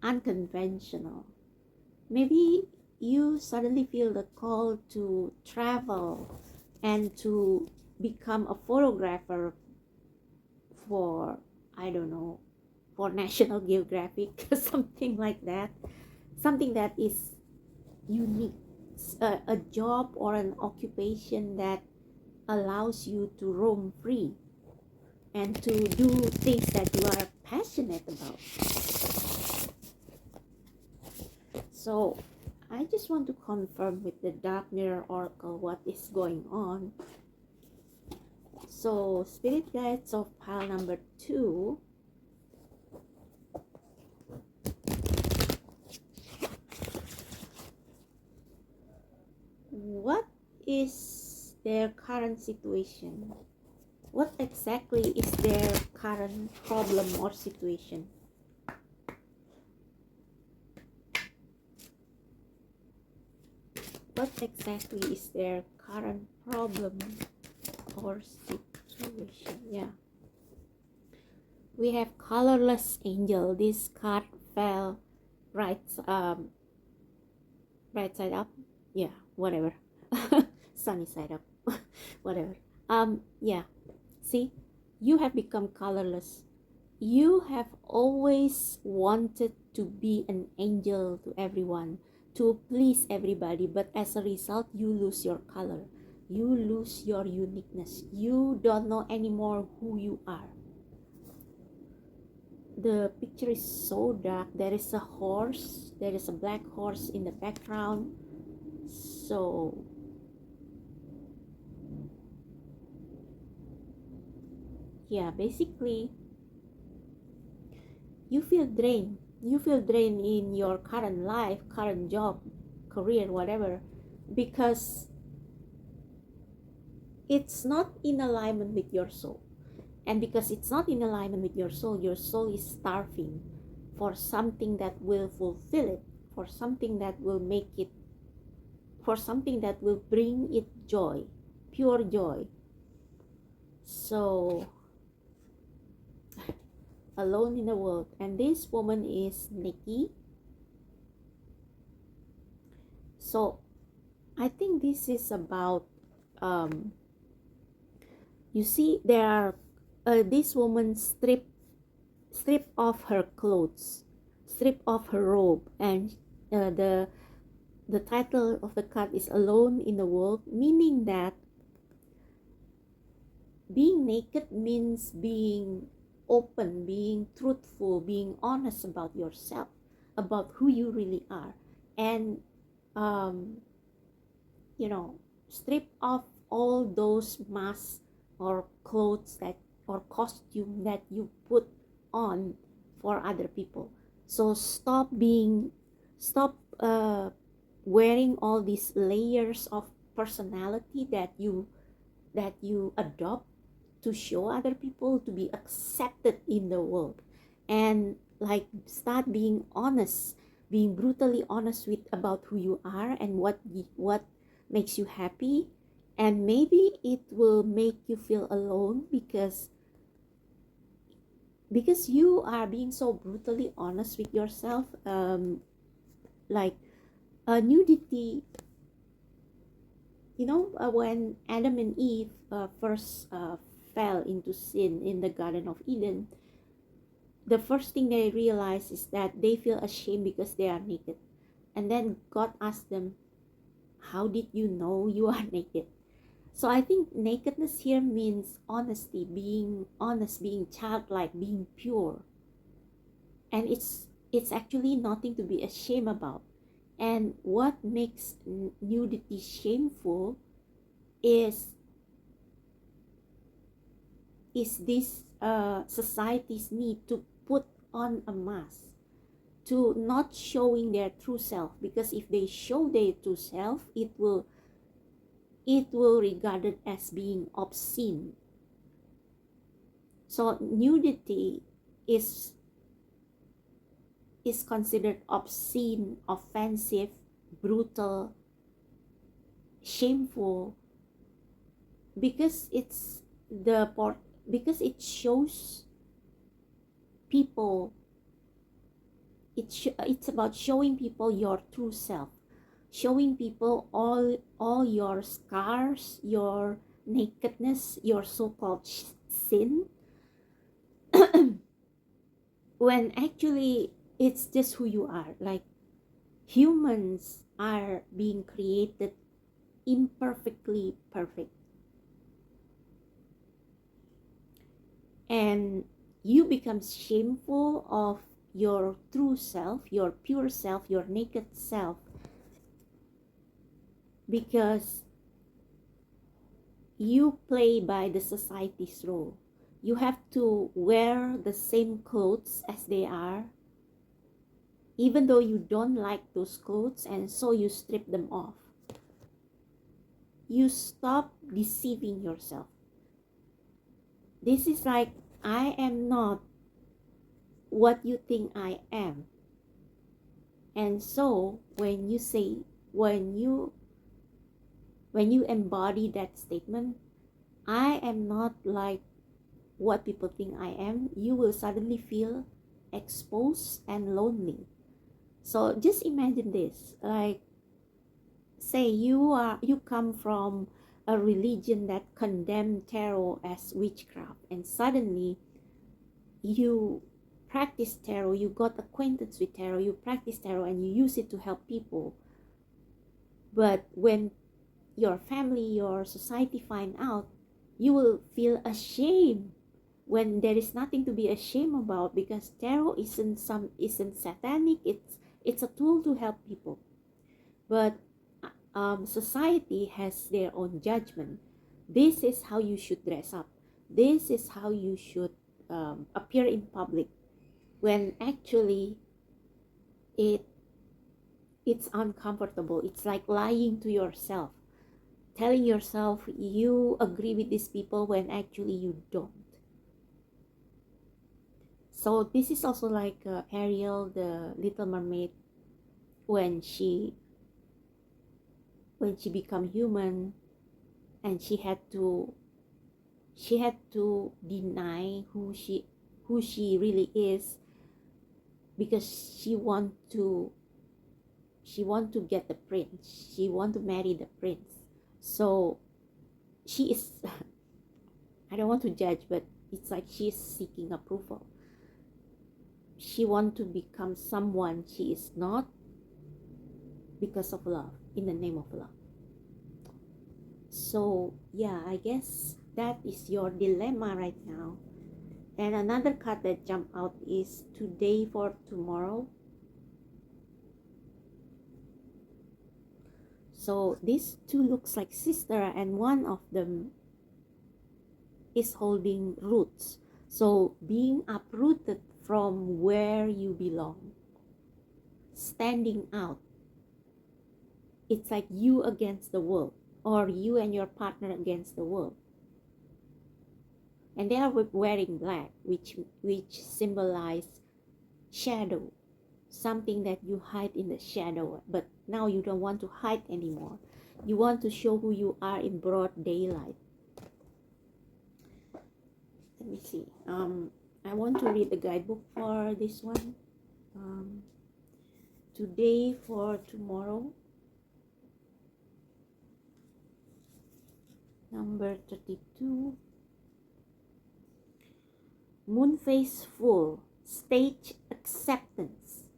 unconventional. Maybe you suddenly feel the call to travel and to become a photographer for, I don't know, for National Geographic, something like that. Something that is unique, a job or an occupation that allows you to roam free and to do things that you are passionate about. So I just want to confirm with the Dark Mirror Oracle what is going on. So Spirit Guides of pile number 2. What is their current situation? What exactly is their current problem or situation? What exactly is their current problem or situation? Yeah. We have Colorless Angel. This card fell right side up. Yeah. whatever. Sunny side up. Whatever. Yeah, see, you have become colorless. You have always wanted to be an angel to everyone, to please everybody, but as a result you lose your color, you lose your uniqueness, you don't know anymore who you are. The picture is so dark. There is a horse, there is a black horse in the background. So yeah, basically you feel drained. You feel drained in your current life, current job, career, whatever, because it's not in alignment with your soul. And because it's not in alignment with your soul is starving for something that will fulfill it, for something that will make it, for something that will bring it joy, pure joy. So, alone in the world. And this woman is Nikki. So, I think this is about, you see, there are, this woman strip off her clothes, strip off her robe, and the title of the card is Alone in the World, meaning that being naked means being open, being truthful, being honest about yourself, about who you really are, and um, strip off all those masks or clothes that or costume that you put on for other people. So stop wearing all these layers of personality that you adopt to show other people, to be accepted in the world, and like start being honest, being brutally honest with about who you are and what makes you happy. And maybe it will make you feel alone because you are being so brutally honest with yourself. Like nudity, when Adam and Eve first fell into sin in the Garden of Eden, the first thing they realize is that they feel ashamed because they are naked. And then God asked them, how did you know you are naked? So I think nakedness here means honesty, being honest, being childlike, being pure. And it's actually nothing to be ashamed about. And what makes nudity shameful is this society's need to put on a mask, to not showing their true self, because if they show their true self, it will regarded as being obscene. So nudity is considered obscene, offensive, brutal, shameful, because because it shows people, it's about showing people your true self, showing people all your scars, your nakedness, your so-called sin, when actually it's just who you are. Like, humans are being created imperfectly perfect, and you become shameful of your true self, your pure self, your naked self, because you play by the society's role. You have to wear the same clothes as they are, even though you don't like those clothes, and so you strip them off. You stop deceiving yourself. This is like, I am not what you think I am. And so when you embody that statement, I am not like what people think I am, you will suddenly feel exposed and lonely. So just imagine this, like say you come from a religion that condemned tarot as witchcraft, and suddenly you practice tarot, you got acquainted with tarot, you practice tarot and you use it to help people. But when your family, your society find out, you will feel ashamed, when there is nothing to be ashamed about, because tarot isn't satanic. It's a tool to help people. But society has their own judgment. This is how you should dress up. This is how you should appear in public, when actually it's uncomfortable. It's like lying to yourself, telling yourself you agree with these people when actually you don't. So this is also like Ariel, the Little Mermaid, when she become human, and she had to deny who she really is, because she want to get the prince, she want to marry the prince. So she is I don't want to judge, but it's like she's seeking approval. She want to become someone she is not, because of love, in the name of love. So yeah, I guess that is your dilemma right now. And another card that jumped out is today for tomorrow. So these two looks like sister, and one of them is holding roots. So being uprooted from where you belong, standing out. It's like you against the world, or you and your partner against the world. And they are wearing black, which symbolize shadow, something that you hide in the shadow, but now you don't want to hide anymore. You want to show who you are in broad daylight. Let me see. I want to read the guidebook for this one. Today for tomorrow. Number 32. Moon phase full. Stage acceptance.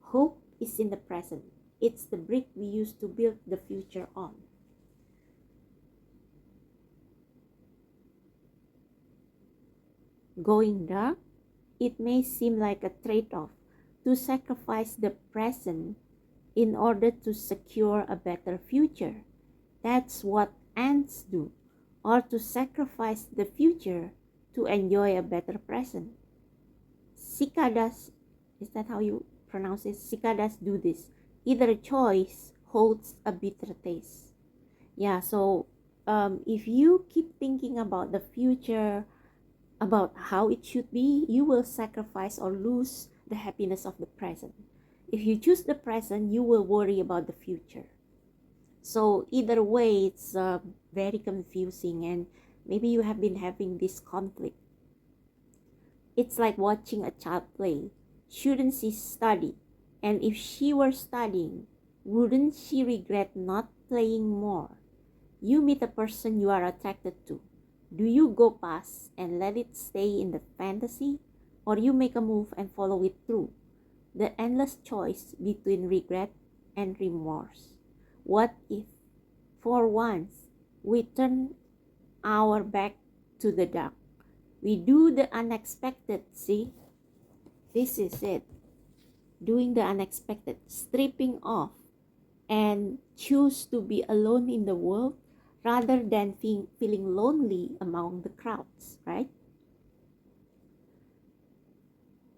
Hope is in the present. It's the brick we use to build the future on. Going dark, it may seem like a trade-off to sacrifice the present in order to secure a better future. That's what ants do, or to sacrifice the future to enjoy a better present. Cicadas, is that how you pronounce it? Cicadas do this. Either choice holds a bitter taste. Yeah, so if you keep thinking about the future, about how it should be, you will sacrifice or lose the happiness of the present. If you choose the present, you will worry about the future. So either way, it's very confusing, and maybe you have been having this conflict. It's like watching a child play. Shouldn't she study? And if she were studying, wouldn't she regret not playing more? You meet a person you are attracted to. Do you go past and let it stay in the fantasy, or you make a move and follow it through? The endless choice between regret and remorse. What if, for once, we turn our back to the dark? We do the unexpected, see? This is it. Doing the unexpected, stripping off, and choose to be alone in the world rather than feeling lonely among the crowds, right?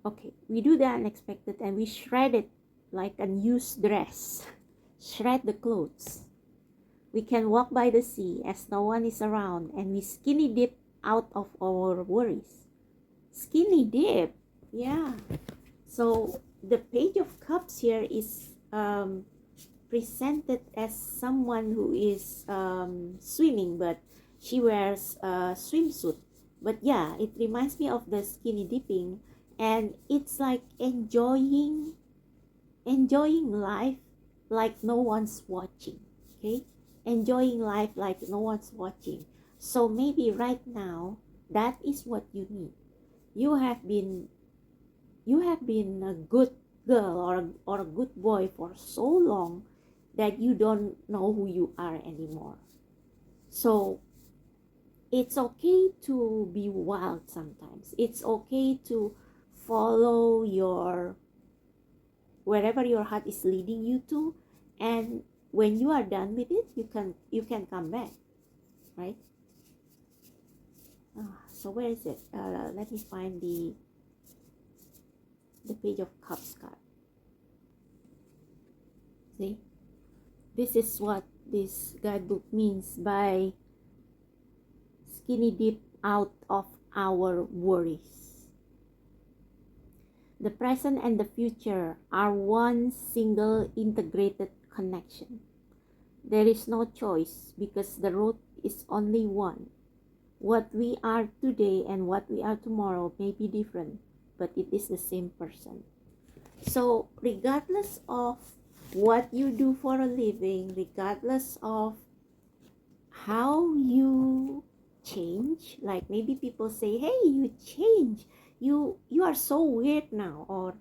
Okay, we do the unexpected and we shred it like a used dress. Shred the clothes. We can walk by the sea as no one is around, and we skinny dip out of our worries. Skinny dip, yeah. So the Page of Cups here is presented as someone who is swimming, but she wears a swimsuit. But yeah, it reminds me of the skinny dipping, and it's like enjoying life like no one's watching. okay? Enjoying life like no one's watching. So maybe right now, that is what you need. You have been a good girl or a good boy for so long that you don't know who you are anymore. So it's okay to be wild sometimes. It's okay to follow your wherever your heart is leading you to, and when you are done with it, you can come back, right? So where is it? Let me find the page of cups card. See, this is what this guidebook means by skinny dip out of our worries. The present and the future are one single integrated connection. There is no choice because the road is only one. What we are today and what we are tomorrow may be different, but it is the same person. So regardless of what you do for a living, regardless of how you change, like maybe people say, hey, you change, you are so weird now, or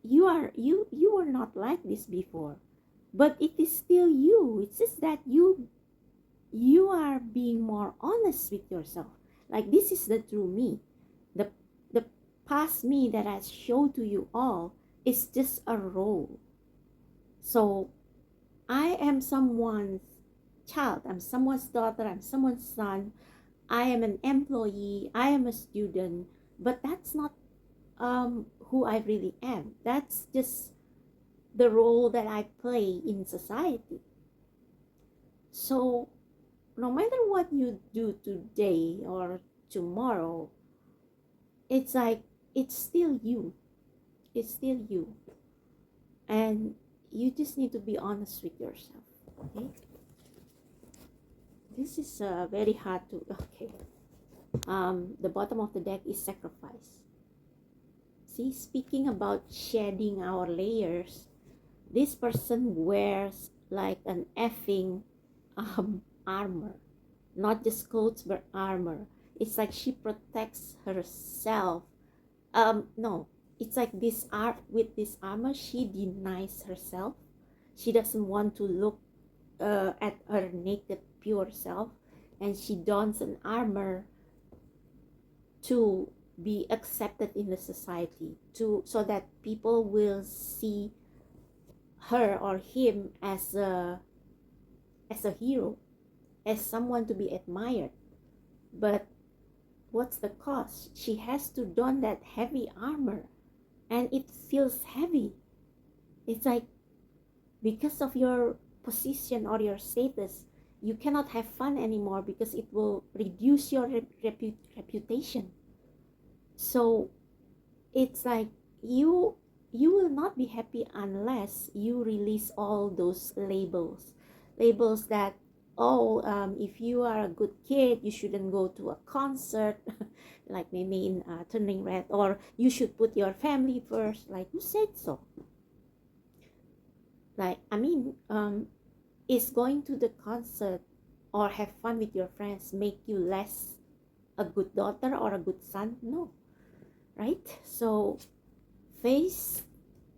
you were not like this before, but it is still you. It's just that you are being more honest with yourself, like this is the true me. The past me that I show to you all is just a role. So I am someone's child, I'm someone's daughter, I'm someone's son, I am an employee, I am a student, but that's not who I really am. That's just the role that I play in society. So no matter what you do today or tomorrow, it's like it's still you. It's still you. And you just need to be honest with yourself. Okay? This is very hard to. Okay. The bottom of the deck is sacrifice. See, speaking about shedding our layers, this person wears like an effing armor, not just clothes but armor. It's like she protects herself. No, it's like with this armor, she denies herself. She doesn't want to look at her naked pure self, and she dons an armor to be accepted in the society, to so that people will see her or him as a hero, as someone to be admired. But what's the cost? She has to don that heavy armor, and it feels heavy. It's like because of your position or your status, you cannot have fun anymore because it will reduce your reputation. So it's like you will not be happy unless you release all those labels that if you are a good kid, you shouldn't go to a concert like maybe in Turning Red, or you should put your family first. Like, who said so? Like, I mean, is going to the concert or have fun with your friends make you less a good daughter or a good son? No, right? So face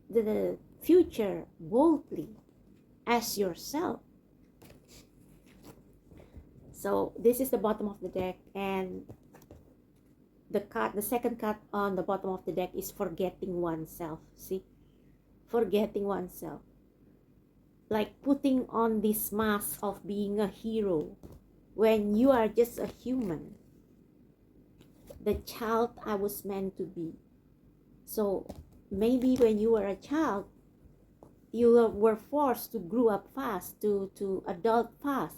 the future boldly as yourself. So this is the bottom of the deck, and the second card on the bottom of the deck is forgetting oneself. See, forgetting oneself, like putting on this mask of being a hero when you are just a human, the child I was meant to be. So maybe when you were a child, you were forced to grow up fast, to adult fast,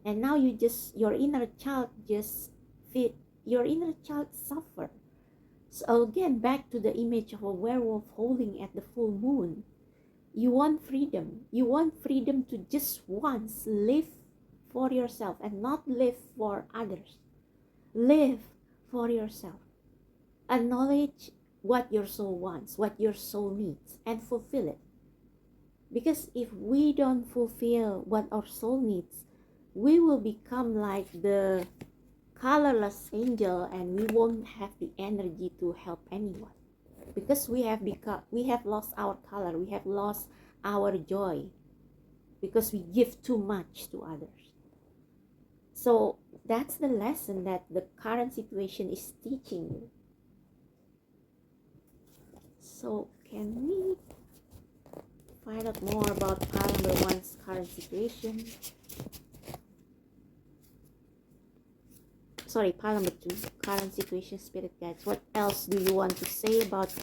and now your inner child suffer. So again, back to the image of a werewolf howling at the full moon. You want freedom. You want freedom to just once live for yourself and not live for others. Live for yourself. Acknowledge what your soul wants, what your soul needs, and fulfill it. Because if we don't fulfill what our soul needs, we will become like the colorless angel, and we won't have the energy to help anyone, because we have lost our color, we have lost our joy, because we give too much to others. So that's the lesson that the current situation is teaching you. So can we find out more about pile number one's current situation? Sorry, pile number two, current situation, spirit guides. What else do you want to say about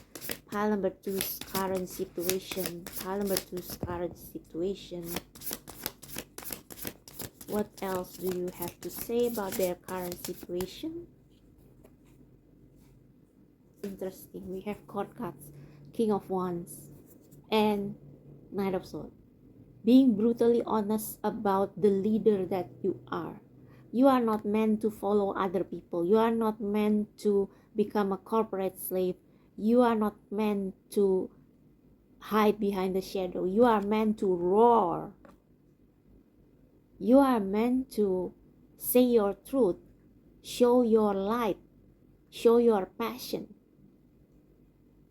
pile number two's current situation? Pile number two's current situation. What else do you have to say about their current situation? Interesting. We have court cards, King of Wands, and Knight of Swords. Being brutally honest about the leader that you are. You are not meant to follow other people. You are not meant to become a corporate slave. You are not meant to hide behind the shadow. You are meant to roar. You are meant to say your truth, show your light, show your passion,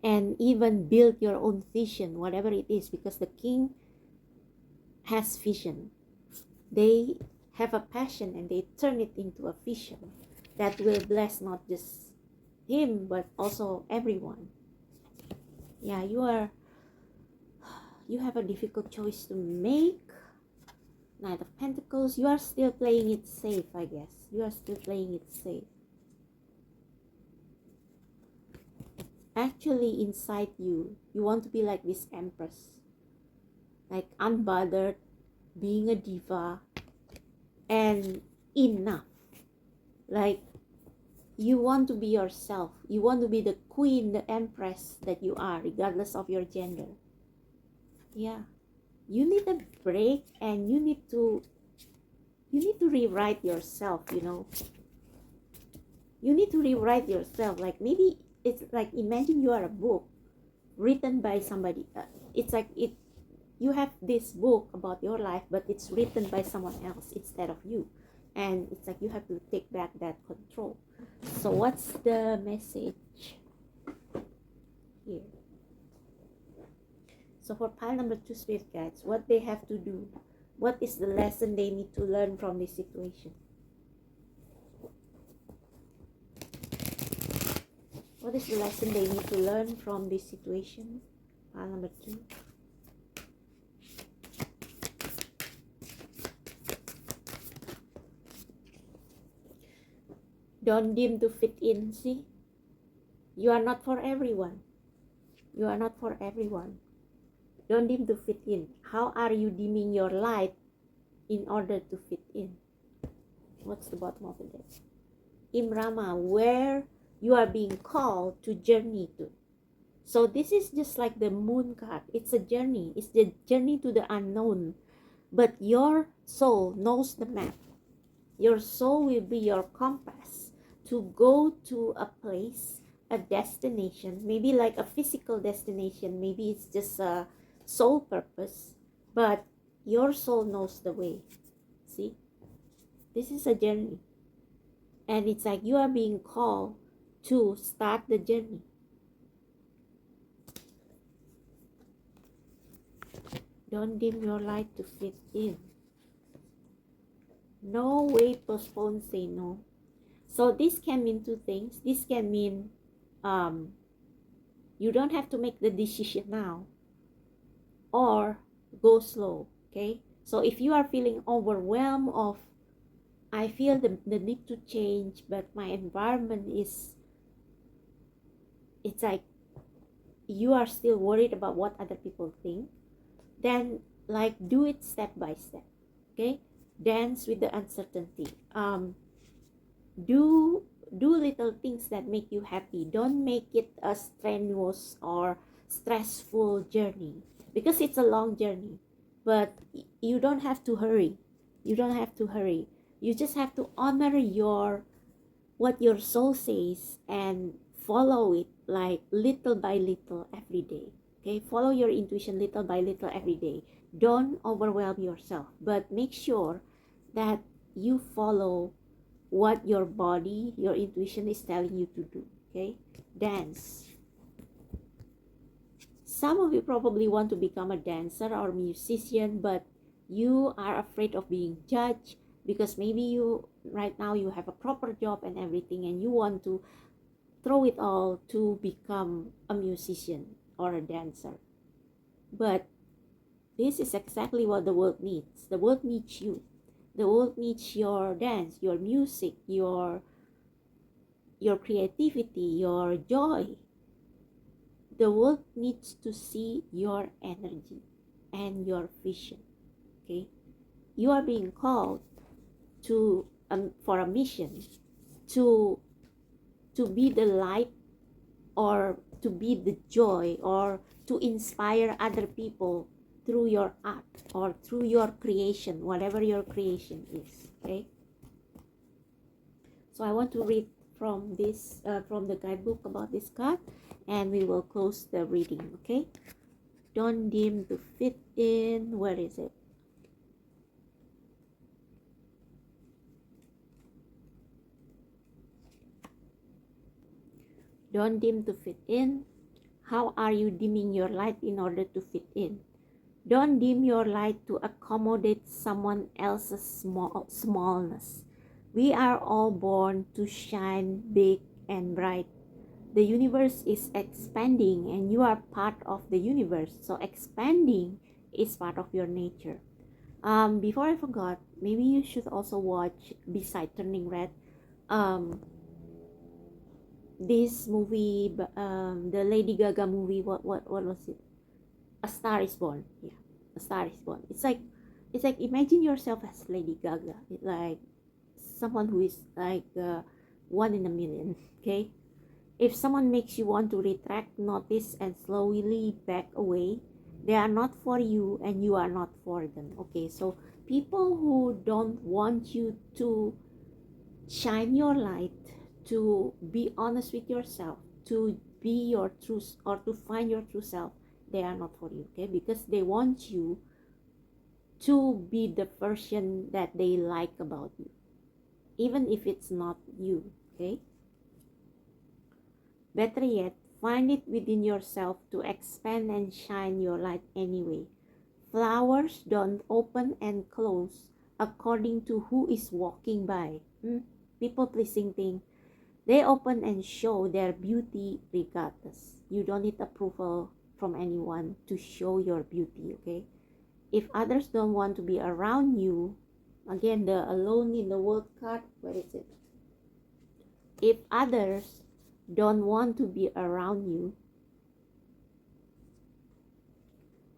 and even build your own vision, whatever it is, because the king has vision. They have a passion and they turn it into a vision that will bless not just him but also everyone. Yeah, you have a difficult choice to make. Knight of Pentacles. You are still playing it safe, I guess. You are still playing it safe. Actually, inside you want to be like this Empress, like unbothered, being a diva, and enough. Like, you want to be yourself. You want to be the queen, the Empress that you are, regardless of your gender. Yeah, you need a break, and you need to rewrite yourself. You need to rewrite yourself. Like, maybe it's like, imagine you are a book written by somebody. It's like you have this book about your life, but it's written by someone else instead of you, and it's like you have to take back that control. So what's the message here? So for pile number two, spirit guides, what they have to do, what is the lesson they need to learn from this situation? What is the lesson they need to learn from this situation? Pile number two. Don't dim to fit in. See, you are not for everyone. You are not for everyone. Don't dim to fit in. How are you dimming your light in order to fit in? What's the bottom of the deck? Imrama, where you are being called to journey to. So this is just like the moon card. It's a journey. It's the journey to the unknown. But your soul knows the map. Your soul will be your compass to go to a place, a destination, maybe like a physical destination. Maybe it's just a soul purpose, but your soul knows the way. See, this is a journey, and it's like you are being called to start the journey. Don't dim your light to fit in. No way, postpone, say no. So this can mean two things. This can mean you don't have to make the decision now, or go slow. Okay, so if you are feeling overwhelmed of, I feel the need to change, but my environment is, it's like you are still worried about what other people think, then like do it step by step. Okay, dance with the uncertainty. Do little things that make you happy. Don't make it a strenuous or stressful journey, because it's a long journey. But you don't have to hurry. You don't have to hurry. You just have to honor what your soul says and follow it, like little by little every day. Okay, follow your intuition little by little every day. Don't overwhelm yourself, but make sure that you follow what your body, your intuition is telling you to do. Okay, dance. Some of you probably want to become a dancer or musician, but you are afraid of being judged because maybe you right now you have a proper job and everything, and you want to throw it all to become a musician or a dancer. But this is exactly what the world needs. The world needs you. The world needs your dance, your music, your creativity, your joy. The world needs to see your energy and your vision. Okay, you are being called to for a mission to be the light, or to be the joy, or to inspire other people through your art or through your creation, whatever your creation is. Okay, so I want to read from this from the guidebook about this card, and we will close the reading. Okay, don't deem to fit in. Where is it? Don't dim to fit in. How are you dimming your light in order to fit in? Don't dim your light to accommodate someone else's smallness. We are all born to shine big and bright. The universe is expanding and you are part of the universe. So expanding is part of your nature. Before I forgot, maybe you should also watch Beside Turning Red. This movie, the Lady Gaga movie, what was it? A Star Is Born. Yeah, A Star Is Born. It's like imagine yourself as Lady Gaga. It's like someone who is like one in a million. Okay, if someone makes you want to retract, notice, and slowly back away, they are not for you, and you are not for them. Okay, so people who don't want you to shine your light, to be honest with yourself, to be your truth, or to find your true self, they are not for you. Okay, because they want you to be the version that they like about you, even if it's not you. Okay, better yet, find it within yourself to expand and shine your light anyway. Flowers don't open and close according to who is walking by. People pleasing thing. They open and show their beauty regardless. You don't need approval from anyone to show your beauty, okay? If others don't want to be around you, again, the alone in the world card, where is it? If others don't want to be around you,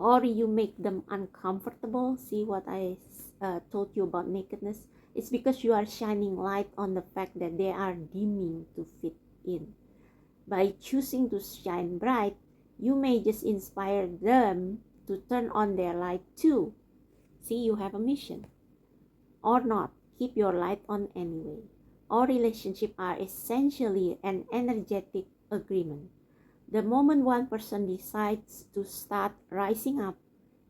or you make them uncomfortable, see what I told you about nakedness? It's because you are shining light on the fact that they are dimming to fit in. By choosing to shine bright, you may just inspire them to turn on their light too. See, you have a mission. Or not, keep your light on anyway. All relationships are essentially an energetic agreement. The moment one person decides to start rising up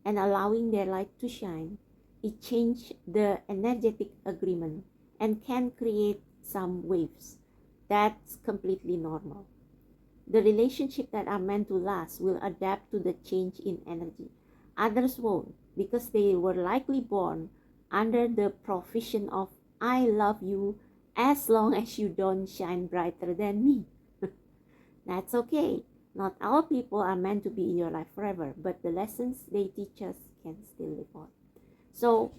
and allowing their light to shine, it changes the energetic agreement and can create some waves. That's completely normal. The relationships that are meant to last will adapt to the change in energy. Others won't, because they were likely born under the provision of I love you as long as you don't shine brighter than me. That's okay. Not all people are meant to be in your life forever, but the lessons they teach us can still live on. So,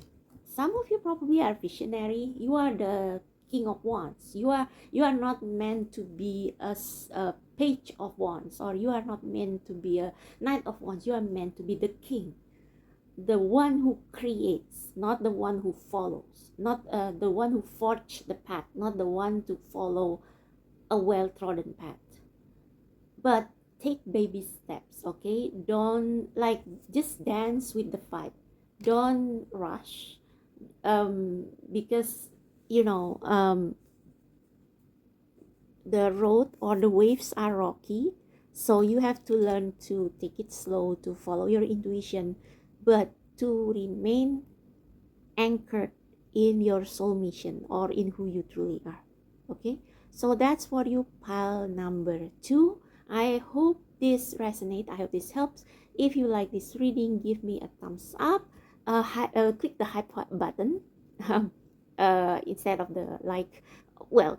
some of you probably are visionary. You are the king of wands. You are not meant to be a page of wands, or you are not meant to be a knight of wands. You are meant to be the king, the one who creates, not the one who follows, not the one who forged the path, not the one to follow a well-trodden path. But take baby steps. Okay, don't like just dance with the vibe. Don't rush, because you know the road or the waves are rocky. So you have to learn to take it slow, to follow your intuition, but to remain anchored in your soul mission or in who you truly are. Okay, so that's for you, pile number 2. I hope this resonates. I hope this helps. If you like this reading, give me a thumbs up. Click the hype button instead of the like. Well,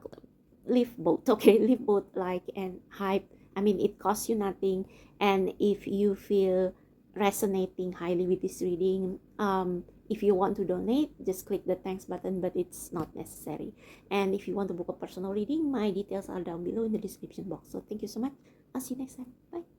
leave both. Okay, leave both like and hype. I mean, it costs you nothing. And if you feel resonating highly with this reading, if you want to donate, just click the thanks button, but it's not necessary. And if you want to book a personal reading, my details are down below in the description box. So thank you so much. I'll see you next time. Bye.